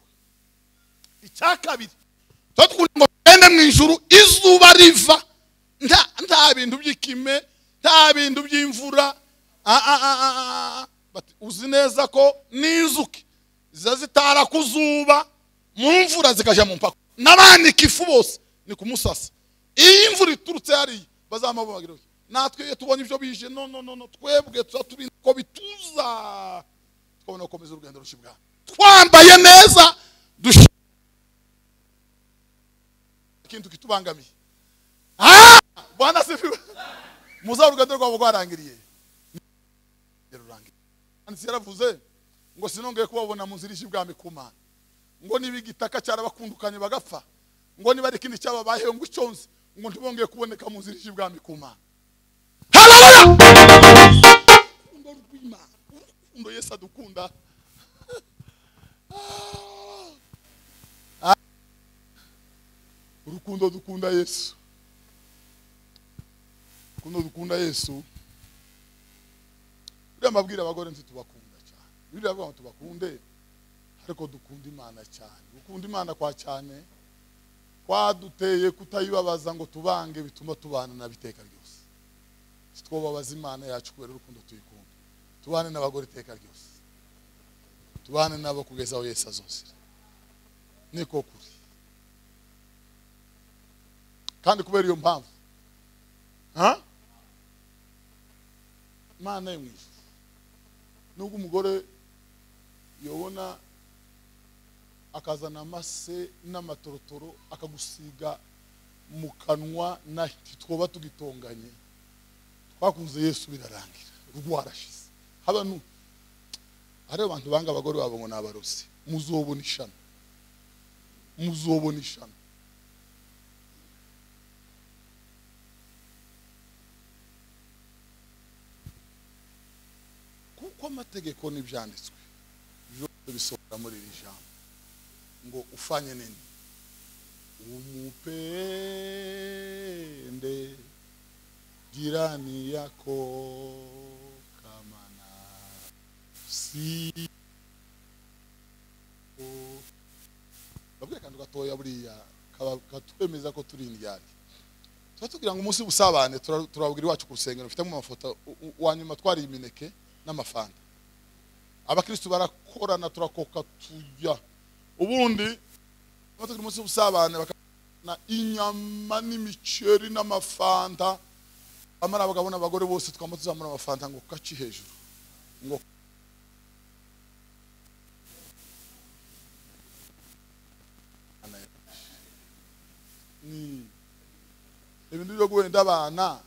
Icyakabiri tukunda ngo ende mwijuru izuba riva nta bintu by'ikime nta bintu by'imvura uzi neza ko n'inzuki zitara kuzuba mu mvura zikaja mu mpaka n'abanika ifu bose ni kumusasa. Iyi imvura iturutse hari bazamabagiro natwe tubona ibyo bije no twebwe turi ko bituza twabona komeza urugendo rushibwa twambaye neza ikintu kitubangamiye. Bwana sifiwe. Muza urugendo rwabo rwarangiriye. Ansi yaravuze ngo sinongeye kubabona mu nzira y'ibwami kumana ngo nibigitaka cyarabakundukanye bagapfa ngo niba ari kindi cyababayeho ngo icyonze ngo ntibongeye kuboneka mu nzira y'ibwami kumana. Haleluya. Urukundo Yesu adukunda. Urukundo dukunda Yesu. Urukundo dukunda Yesu. Mabwira abagore nti tubakunda cyane. Bibiri avuga ngo tubakunde ariko dukunda Imana cyane. Ukunda Imana kwa cyane kwaduteye kutayibabaza ngo tubange bituma tubana na biteka ryose. Twobabaza Imana yacu kubera urukundo tuyikunda. Tubane n'abagore iteka ryose. Tubane nabo kugeza aho Yesu azozira. Niko kuri. kandi kubera iyo mpamvu Imana yemwishe nubwo umugore yobona akazana amase n'amatorotoro akagusiga mu kanwa na twoba tugitonganye twakunze Yesu birarangira rwarashize habanu ari abantu banga abagore babo ngo nabarosi muzobona ishano kuko amategeko n'ibyanditswe byose bisohora muri iri jambo ngo ufanye nini umupende jirani yako kama nafsi babwiye kandi gatoya buriya katwemeza ko turi indyari tugira ngo umunsi busabane turabwira iwacu ku rusengero mfite mu mafoto wanyuma twari imineke n'amafanta abakristo barakorana turakoka tujya ubundi batugira umunsi busabane bakana inyama n'imiceri n'amafanta amara abagabona abagore bose twamutuzamura amafanta ngo kaci hejuru ngo ni ibintu byo guhenda abana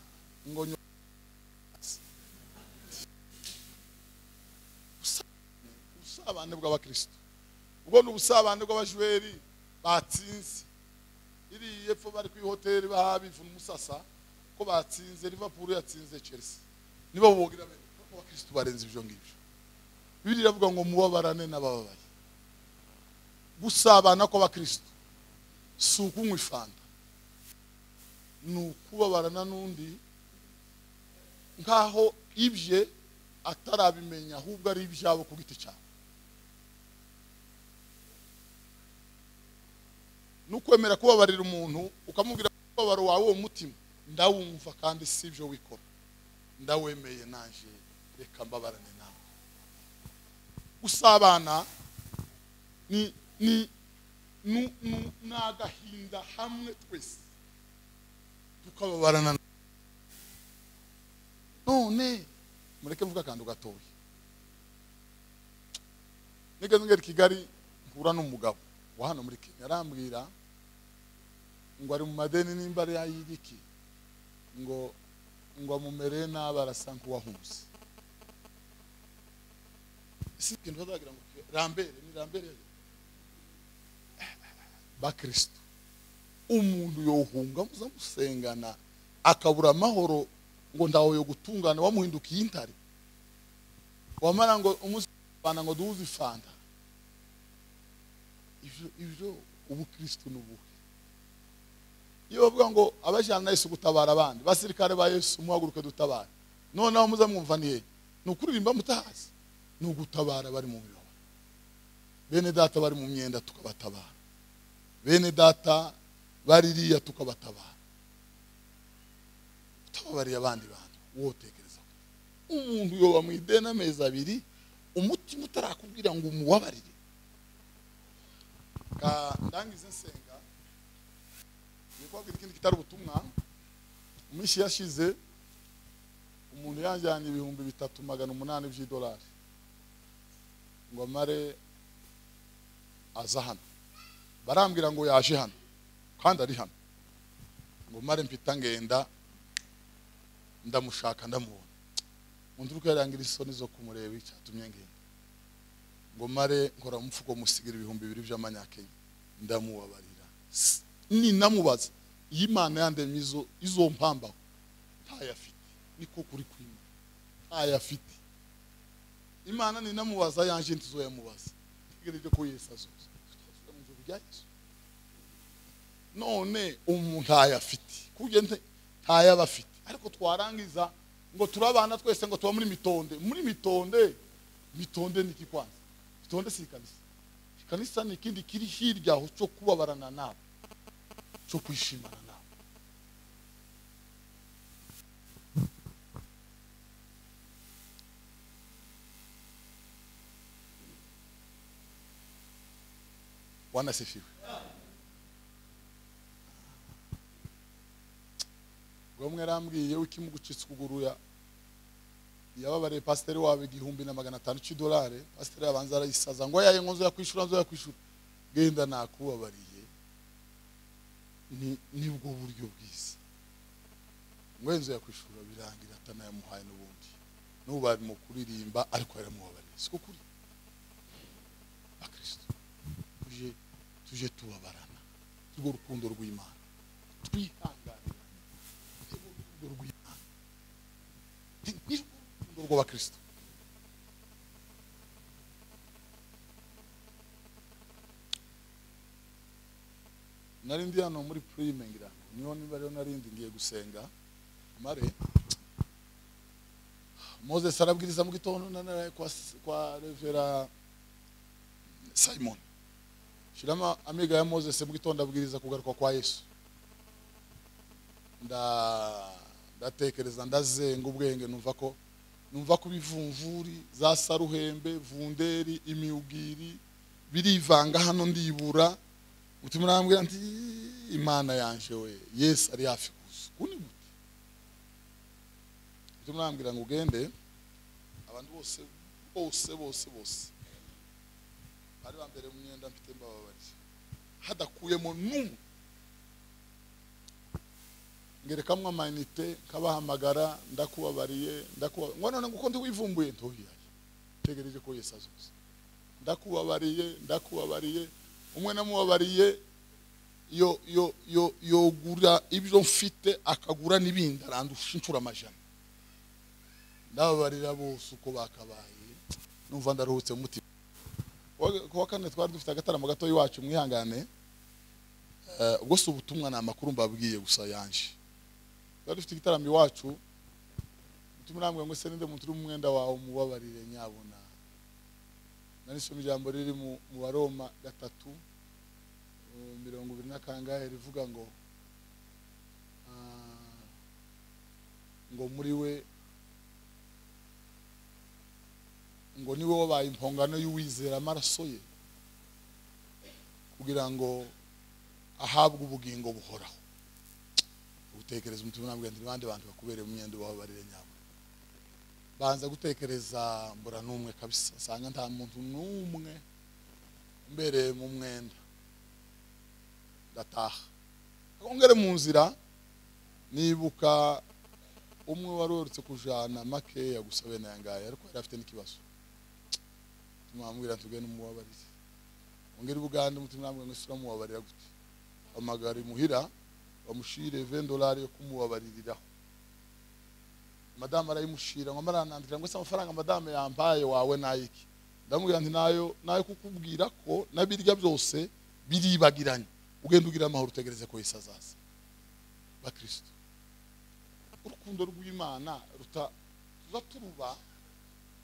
ngo usabane bw'abakristo ubwo n'ubusabane bw'abajweri batsinze iri yepfo bari ku hoteli bahabivu n'umusasa ko batsinze Liverpool yatsinze Chelsea nibo bogira bene ko abakristo barenze ibyo ngibyo Bibiliya iravuga ngo mubabarane n'abababaye gusabana kw'abakristo si ukunywa ifanta nukubabarana n'undi nkaho ibye atarabimenya ahubwo ari ibyabo ku giti cyabo nukwemera kubabarira umuntu ukamubwira kubabaro wawe uwo mutima ndawumva kandi sibyo wikora ndawemeye nanje reka mbabarane nawe usabana ni nagahinda hamwe twese tukababarana none mureke mvuga kandi gatoya nigeze ngera Kigali nkura n'umugabo wa hano muri Kenya arambwira ngo ari mu madeni nimba ari yayigiki ngo amumere n'abarasa nkuwahumuse isi kintu bazagira ngo rambere bakristo umuntu yohunga muzamusengana akabura amahoro ngo ndaho yo gutungana wamuhindukiye intare wamara ngo umusana ngo duhuze ifanta ivyo ubukristo n'ubuhe iyo bavuga ngo abajana Yesu gutabara abandi basirikare ba Yesu muhaguruke dutabara noneho muzamwumva niye nukuririmba mutahazi nugutabara bari mu mibabaro bene data bari mu myenda tukabatabara bene data baririya tukabatabara tabariye abandi bantu wotekereza umuntu yoba mu idena amezi abiri umutima utarakubwira ngo umuwabarire ndangize nsenga nikwagira ikindi kitari ubutumwa umunsi yashize umuntu yanjyanye $3,800 by'idolari ngo amare aza hano barambwira ngo yaje hano kandi ari hano ngo mare mpita ngenda ndamushaka ndamubona munduruka yarangira isoni zo kumureba icyatumye ngenda ngo mare nkora umufuko musigira $2,000 by'amanyakenya ndamubabarira ni namubaza y'Imana yandemye izo mpamba ntayafite niko kuri kwima ntayafite Imana ni namubaza yanje ntizo yamubaza ntegereje ko Yesu azoza mu bya Yesu none umuntu ntayafite kuje ntayabafite ariko twarangiza ngo turabana twese ngo tuba muri mitonde ni kikwanza mitonde si kanisa ni kindi kiri hirya aho cyo kubabarana nabo cyo kwishimana nabo Bwana asifiwe gomwe rambwiye ukimugucitse kuguruya yababariye pasiteri wawe 1,500 cy'idolari. Pasiteri abanza arayisaza ngo yaye nkozo yakwishura nzo yakwishura, genda nakubabariye. Nibwo buryo bwiza ngwenzo yakwishura birangira atanayamuhaye n'ubundi n'ubu bari mu kuririmba ariko yaramubabariye. Siko kuri Kristo tuje tubabarana, tugo rukundo rw'Imana, twihangane urukundo rw'Imana, urukundo rw'Abakristo. Narindi hano muri prime ngira niho niba rero narindi ngiye gusenga mare. Moses arabwiriza mu gitondo naraye kwa Revera Simon. Shirama amiga ya Moses mu gitondo abwiriza kugaruka kwa Yesu. Ndatekereza ndazenga ubwenge numva ko bivumvuri za Saruhembe, Vunderi, Imiugiri birivanga hano ndibura. Mutima urambwira nti Imana yanje we Yesu ari hafi kuza. Kuni gute? Mutima urambwira ngo ugende abantu bose bari bambere mu myenda mfite mbababariye hadakuyemo numwe. Ngerekamwe amanite kabahamagara ndakubabariye ngo none nguko ndi wivumbuye ntohiye tegereje ko Yesu azuza. Ndakubabariye umwe namubabariye yo gura ibyo mfite akagura nibindi arandusha inshuro amajana. Ndababarira bose uko bakabaye numva ndaruhutse mu mutima. Kwa kane twari dufite agataramo gato iwacu mwihangane. Ubwo se ubutumwa na makuru mbabwiye gusa yanje. Twari dufite igitaramo iwacu mutima namwe ngo se ninde muntu uri umwenda wawe mubabarire nyabona. Narisoma ijambo riri mu Baroma 3:20 kangahe rivuga ngo muri we ngo niwe wabaye impongano y'uwizera amaraso ye kugira ngo ahabwe ubugingo buhoraho. Gutekereza umutima nambwe ndi bandi bantu bakubereye mu myenda babarire nyabo. Banza gutekereza mbura numwe kabisa, sanga nta muntu numwe mbere mu mwenda. Ndataha ongere mu nzira nibuka umwe warorutse kujana make yagusabe na yangaye ariko yari afite n'ikibazo. Tumwambwira tugene umubabarize. Ongere Buganda umutima nambwe ngo sura mubabarira gute. Amagari muhira bamushire $20 yo kumubabaririraho. Madame arayimushira ngo amaranandira ngo se amafaranga madame yampaye wawe nayiki. Ndamubwira nti nayo kukubwira ko nabirya byose biribagiranye. Ugenda ugira amahoro utegereze ko Yesu azaza. Bakristo urukundo rw'Imana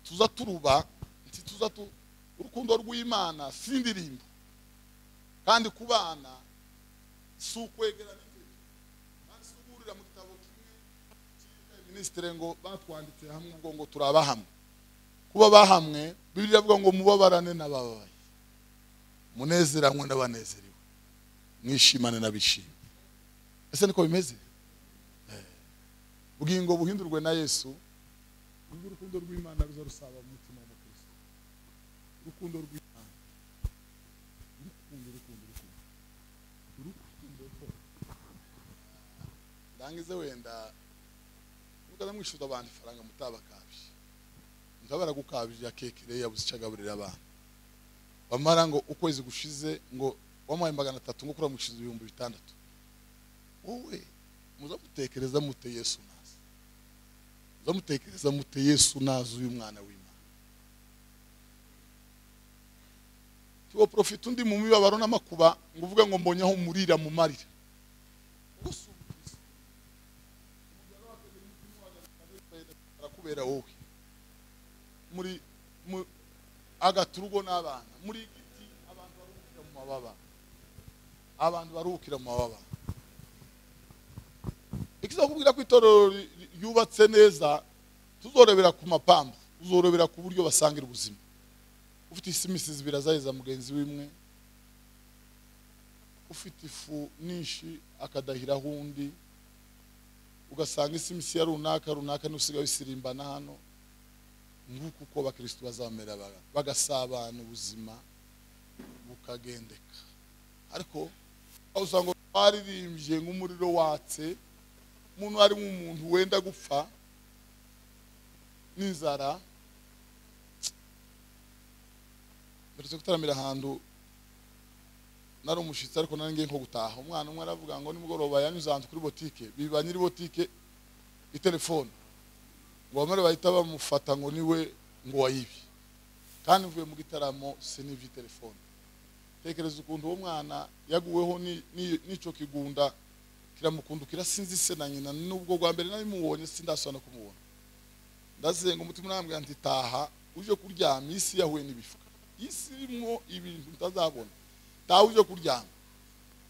tuzaturuba urukundo rw'Imana sindirimbo kandi kubana si ukwegerana n'ibindi kandi si uguhurira mu gitabo kimwe minisitiri ngo batwanditse hamwe ngo turabahamwe. Kuba bahamwe Bibiliya ivuga ngo mubabarane n'abababaye, munezeranywe n'abanezerewe, mwishimane n'abishimye. Ese niko bimeze? Bugingo buhindurwe na Yesu. Urukundo rw'Imana ruzarusaba mu mutima wa Kristo. Urukundo rw'Imana. Urukundo. Ndangize wenda mukaza mwishuza abantu faranga mutabakabije. Ndabara gukabije akekere yabuze cyagaburira abantu. Bamara ngo ukwezi gushize ngo wamuhaye 300 ngo kura mushize 6,000. Wowe muza mutekereza mute Yesu naza. Mutekereza mute Yesu naza uyu mwana w'Imana. Tuwo profite undi mu mibabaro n'amakuba ngo uvuga ngo mbonye aho murira mu marira. Arakubera wowe. Muri agaturugo n'abana muri giti abantu barukira mu mababa. Ikizakubwira ko itorero yubatse neza tuzorebera ku mapambo, uzorebera ku buryo basangira ubuzima. Ufite isimisi zibirazayiza mugenzi w'imwe, ufite ifu nishi akadahira hundi, ugasanga isi misi ya runaka n'usigaye isirimbana hano nguko uko abakristo bazamera bagasabana ubuzima bukagendeka. Ariko aho usanga baririmbye nk'umuriro watse, umuntu ari umuntu wenda gupfa n'inzara. Mbere kutaramira ahantu nari umushitsi, ariko nari ngiye nko gutaha, umwana umwe aravuga ngo nimugoroba yanyuze ahantu kuri botike, biba nyiri botike itelefone, ngo bamare bahita bamufata ngo niwe ngo wayibi, kandi mvuye mu gitaramo sinivye telefone. Tekereza ukuntu uwo mwana yaguweho n'ico kigunda kiramukundukira, sinzi se na nyina, nubwo bwa mbere nari mubonye sindasana kumubona. Ndazenga umutima nambwe nti taha uje kuryama, isi yahuye n'ibifuka, isi irimo ibintu mutazabona, taha uje kuryama.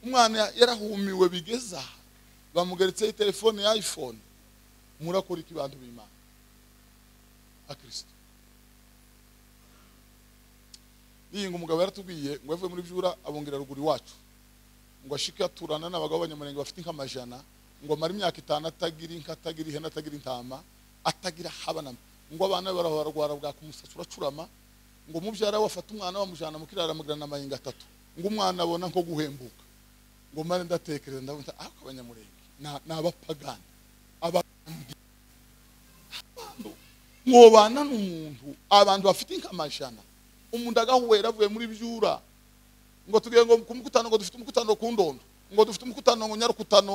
Umwana yarahumiwe bigeza bamugeretseho telefone ya iPhone. Murakora iki bantu b'Imana akristo? Iyi ngo umugabo yaratubwiye ngo avuye muri Byura abongira ruguru iwacu, ngo ashike aturana n'abagabo b'abanyamurenge bafite inkamajana, ngo mara imyaka 5 atagira inka, atagira ihene, atagira intama, atagira habana, ngo abana bararwara bwa kumusatsi uracurama, ngo mubyara wafata umwana bamujana mu kirara mugirana amayinga 3, ngo umwana abona nko guhembuka. Ngo mare ndatekereza ndabona abanyamurenge n'abapagani abandi mwobana n'umuntu, abantu bafite inkamajana, umuntu agahuwera avuye muri Byura, ngo tugiye ngo kumukutano, ngo dufite umukutano ku Ndondo, ngo dufite umukutano ngo Nyarukutano,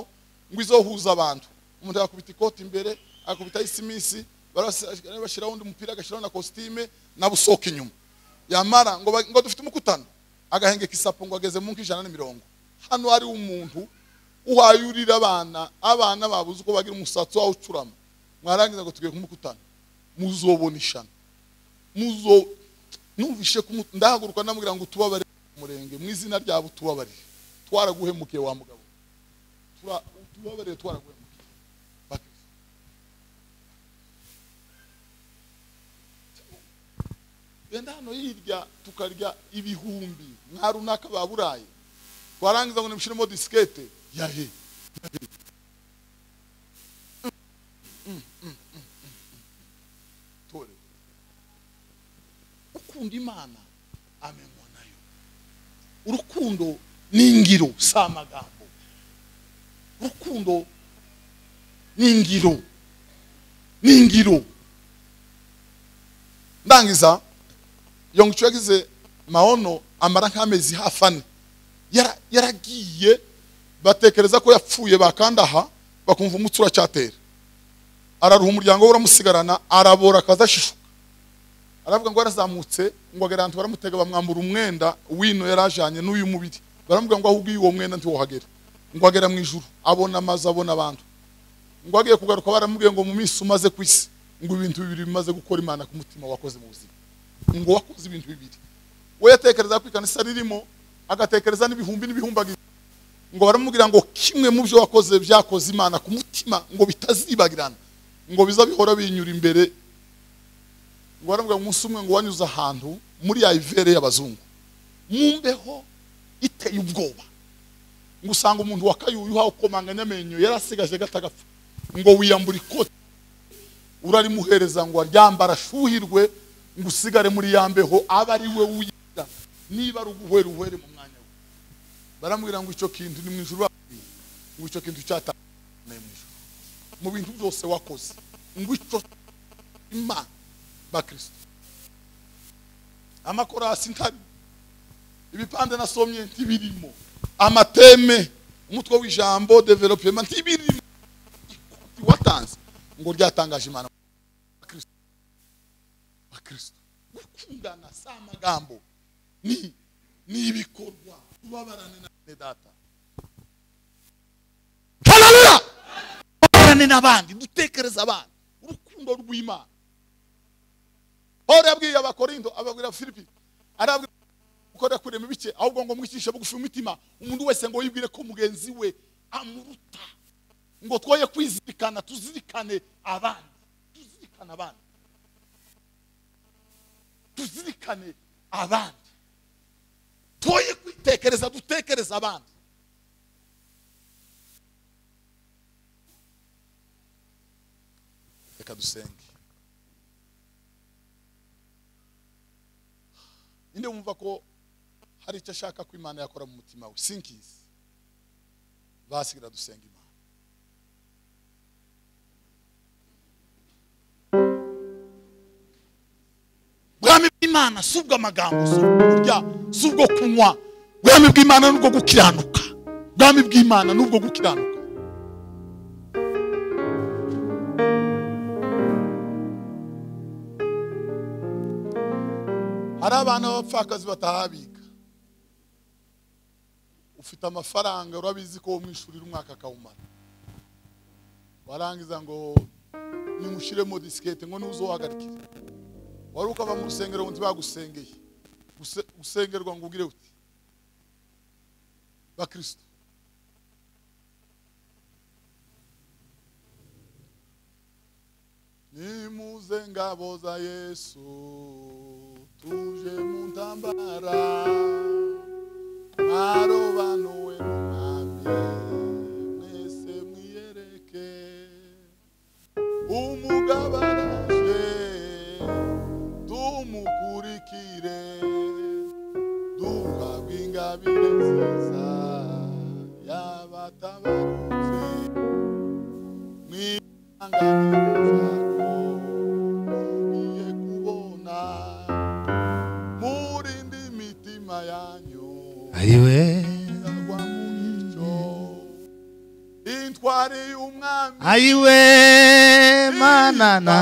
ngo izohuza abantu. Umuntu akubita ikoti imbere, akubita isimisi, barashiraho undi mupira, agashiraho na costume na busoka inyuma. Yamara ngo dufite umukutano, agahengeka isapo, ngo ageze mu 150. Hano ari umuntu uhayurira abana babuze uko bagira umusatsi wawo ucurama. Mwarangiza ngo tugiye kumukutana, muzobonishana, numvishe ndahaguruka namubwira ngo tubabare umurenge mu izina ryabo, tubabare twaraguhemukiye wa mugabo, tubabare twaraguhemukiye. Benda hano hirya tukarya ibihumbi nka runaka baburaye, twarangiza ngo nimushiremo diskete yahe tore. Ukunda Imana amenywa nayo. Urukundo n'ingiro samagambo, urukundo n'ingiro ndangiza yongo cyagize maono amara nk'amezi hafane, yaragiye batekereza ko yapfuye, bakandaha bakumva umutsura cyatera, araruha umuryango we uramusigarana, arabora akazashishuka, aravuga ngo arazamutse, ngo agerantu baramutega bamwambura umwenda wino yarajanye n'uyu mubiri, baramubwira ngo ahubwo uwo mwenda ntiwohagera, ngo agera mu ijuru, abona amazi, abona abantu, ngo agiye kugaruka baramubwiye ngo mu minsi umaze ku isi, ngo ibintu bibiri bimaze gukora Imana ku mutima wakoze mu buzima, ngo wakoze ibintu bibiri. We yatekereza ko ikanisa ririmo, agatekereza n'ibihumbi n'ibihumbagiza, ngo baramubwira ngo kimwe mu byo wakoze byakoze Imana ku mutima, ngo bitazibagirana, ngo biza bihora binyura imbere. Ngo baramubwira umunsi umwe ngo wanyuze ahantu muri ya ivere y'abazungu, mumbeho iteye ubwoba, ngo usanga umuntu wakayuyu hawo komanganya amenyo yarasigaje gatagapfa, ngo wiyambura ikoti urarimuhereza ngo aryambara shuhirwe, ngo usigare muri yambeho aba ari we uyira, niba ruguhwera uhere mu mwanya we. Baramubwira ngo icyo kintu ni mu ijuru, ngo icyo kintu cyatanaye mu ijuru, mu bintu byose wakoze, ngo icyo Imana bakristo. Amakorasi ntari, ibipande nasomye ntibirimo, amateme umutwe w'ijambo development ntibirimo, ikoti watanze ngo ryatangaje Imana bakristo. Gukundana sa magambo ni ibikorwa, tubabarane na data. Haleluya! Tubabarane n'abandi, dutekereza abandi, urukundo rw'Imana. Paul yabwiye abakorinto, ababwira Filipi, arabwira ukora kurema bike, ahubwo ngo mwicishe bugufi umutima, umuntu wese ngo yibwire ko mugenzi we amuruta, ngo twoye kwizirikana, tuzirikane abandi, tuzirikane abandi, tuzirikane abandi, twoye kwitekereza, dutekereza abandi. reka dusenge. Ninde wumva ko hari icyo ashaka ko Imana yakora mu mutima we? Sinkizi. Basigira dusenga Imana. Bwami bw'Imana subwa amagambo, subwa subwo kunywa. Bwami bw'Imana nubwo gukiranuka. Bwami bw'Imana nubwo gukiranuka. Hari abana b'abapfakazi batahabika. Ufite amafaranga urabizi ko umwishurira umwaka akawumara. Warangiza ngo nimushiremo diskete ngo nuzohagarikira. Wari ukava mu rusengero ngo ntibagusengeye. Gusengerwa ngo ugire uti ba Kristo. Nimuze ngabo za Yesu tuje mu ntambara, marobanuwe n'umwami mwese mwiyereke, umugabo araje tumukurikire, duhabwe ingabire nziza y'abatabarutse, mwihanganire ayiwe ayiwe manana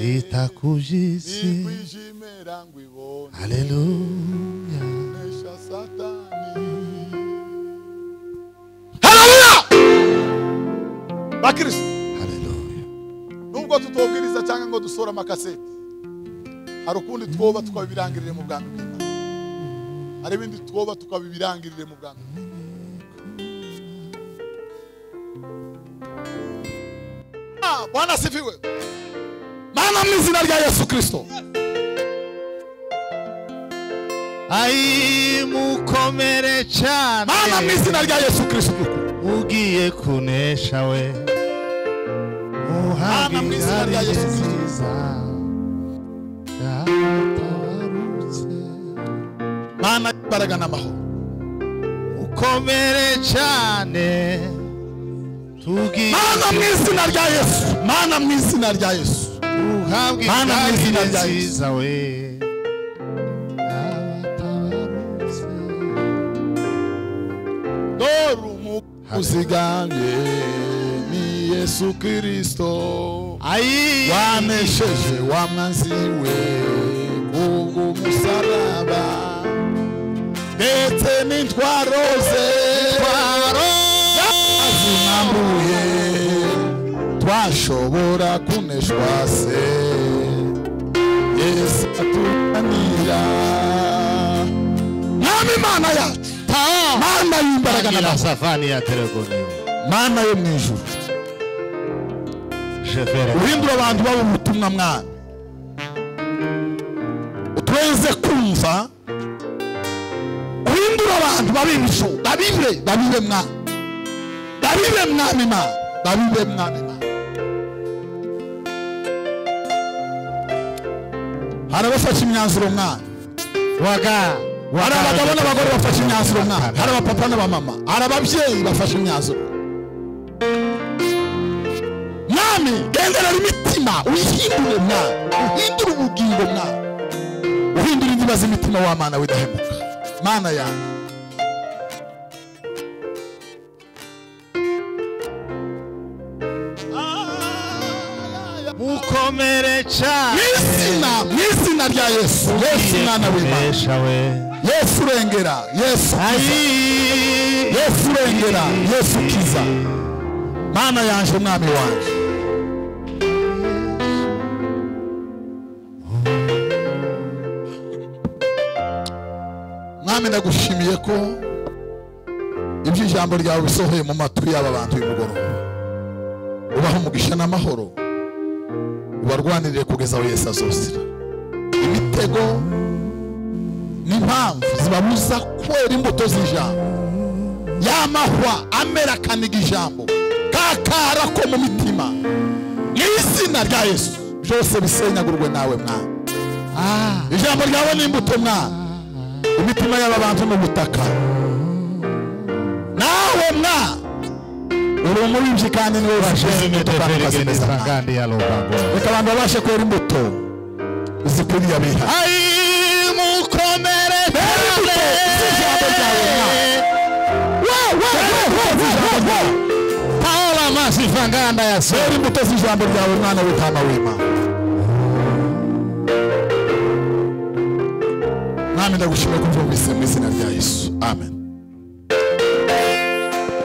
itakujisi. Haleluya. Haleluya. Bakristo. Haleluya. Nubwo tutobwiriza cyangwa ngo dusora amakaseti, hari ukundi twoba tukabirangirire mu bwami bw'Imana. Hari ibindi twoba tukabibirangirire mu bwami. Bwana sifiwe. Mana mu izina rya Yesu Kristo. Ai mukomere cyane. Mana mu izina rya Yesu Kristo. Ugiye kunesha we. Mana mu izina rya Yesu Kristo. Mana imbaraga n'amahoro. Ukomere cyane. Mana mu izina rya Yesu. Mana mu izina rya Yesu. Uhabwe Mana mu izina rya Yesu. Doru muzigamye ni Yesu Kristo. Wanesheje wa mwanzi we kubw'umusaraba, ndetse n'intwaro ze azinambuye, twashobora kuneshwa se. Yesu atuganira. Mwami Mana yacu, Mana y'imbaraga na safani ya telegoni, Mana yo mu ijuru, uhindura abantu babo ubutumwa mwana, utweze kumva, uhindura abantu babibisho, babibe mwana, babibe mwami Mana, babibe mwami Mana. Hari abafashe imyanzuro mwana, hari abagabo n'abagore bafashe imyanzuro mwana, hari abapapa n'abamama, hari ababyeyi bafashe imyanzuro. Mwami genderera imitima, uhindure mwana, uhindure ubugingo mwana, uhindure indiba z'imitima wa Mana widahemuka. Mana yanjye, mukomere cyane mu izina rya Yesu. Yesu Mwana w'Imana, Yesu urengera, Yesu kiza, Yesu urengera, Yesu kiza. Mana yanjye, mwami wanjye, mwami ndagushimiye ko ibyo ijambo ryawe bisohoye mu matwi y'aba bantu y'umugoroba. Ubaho umugisha n'amahoro, ubarwanirire kugeza aho Yesu azozira. Imitego n'impamvu zibabuza kwera imbuto z'ijambo, y'amahwa amera akaniga ijambo, kakara ko mu mitima mu izina rya Yesu byose bisenyagurwe nawe mwana. Ijambo ryawe ni imbuto mwana, imitima y'abantu mu butaka. Nawe mwana uri umuririmbyi kandi niwe ubashe imbuto kandi ukazimeza. Reka abantu babashe kwera imbuto zikwiriye abiha. Mukomere Paola masifanganda ya kwera imbuto z'ijambo ryawe mwana w'intama w'Imana. Mwami ndagushimira ko mvumvise mu izina rya Yesu. Amen.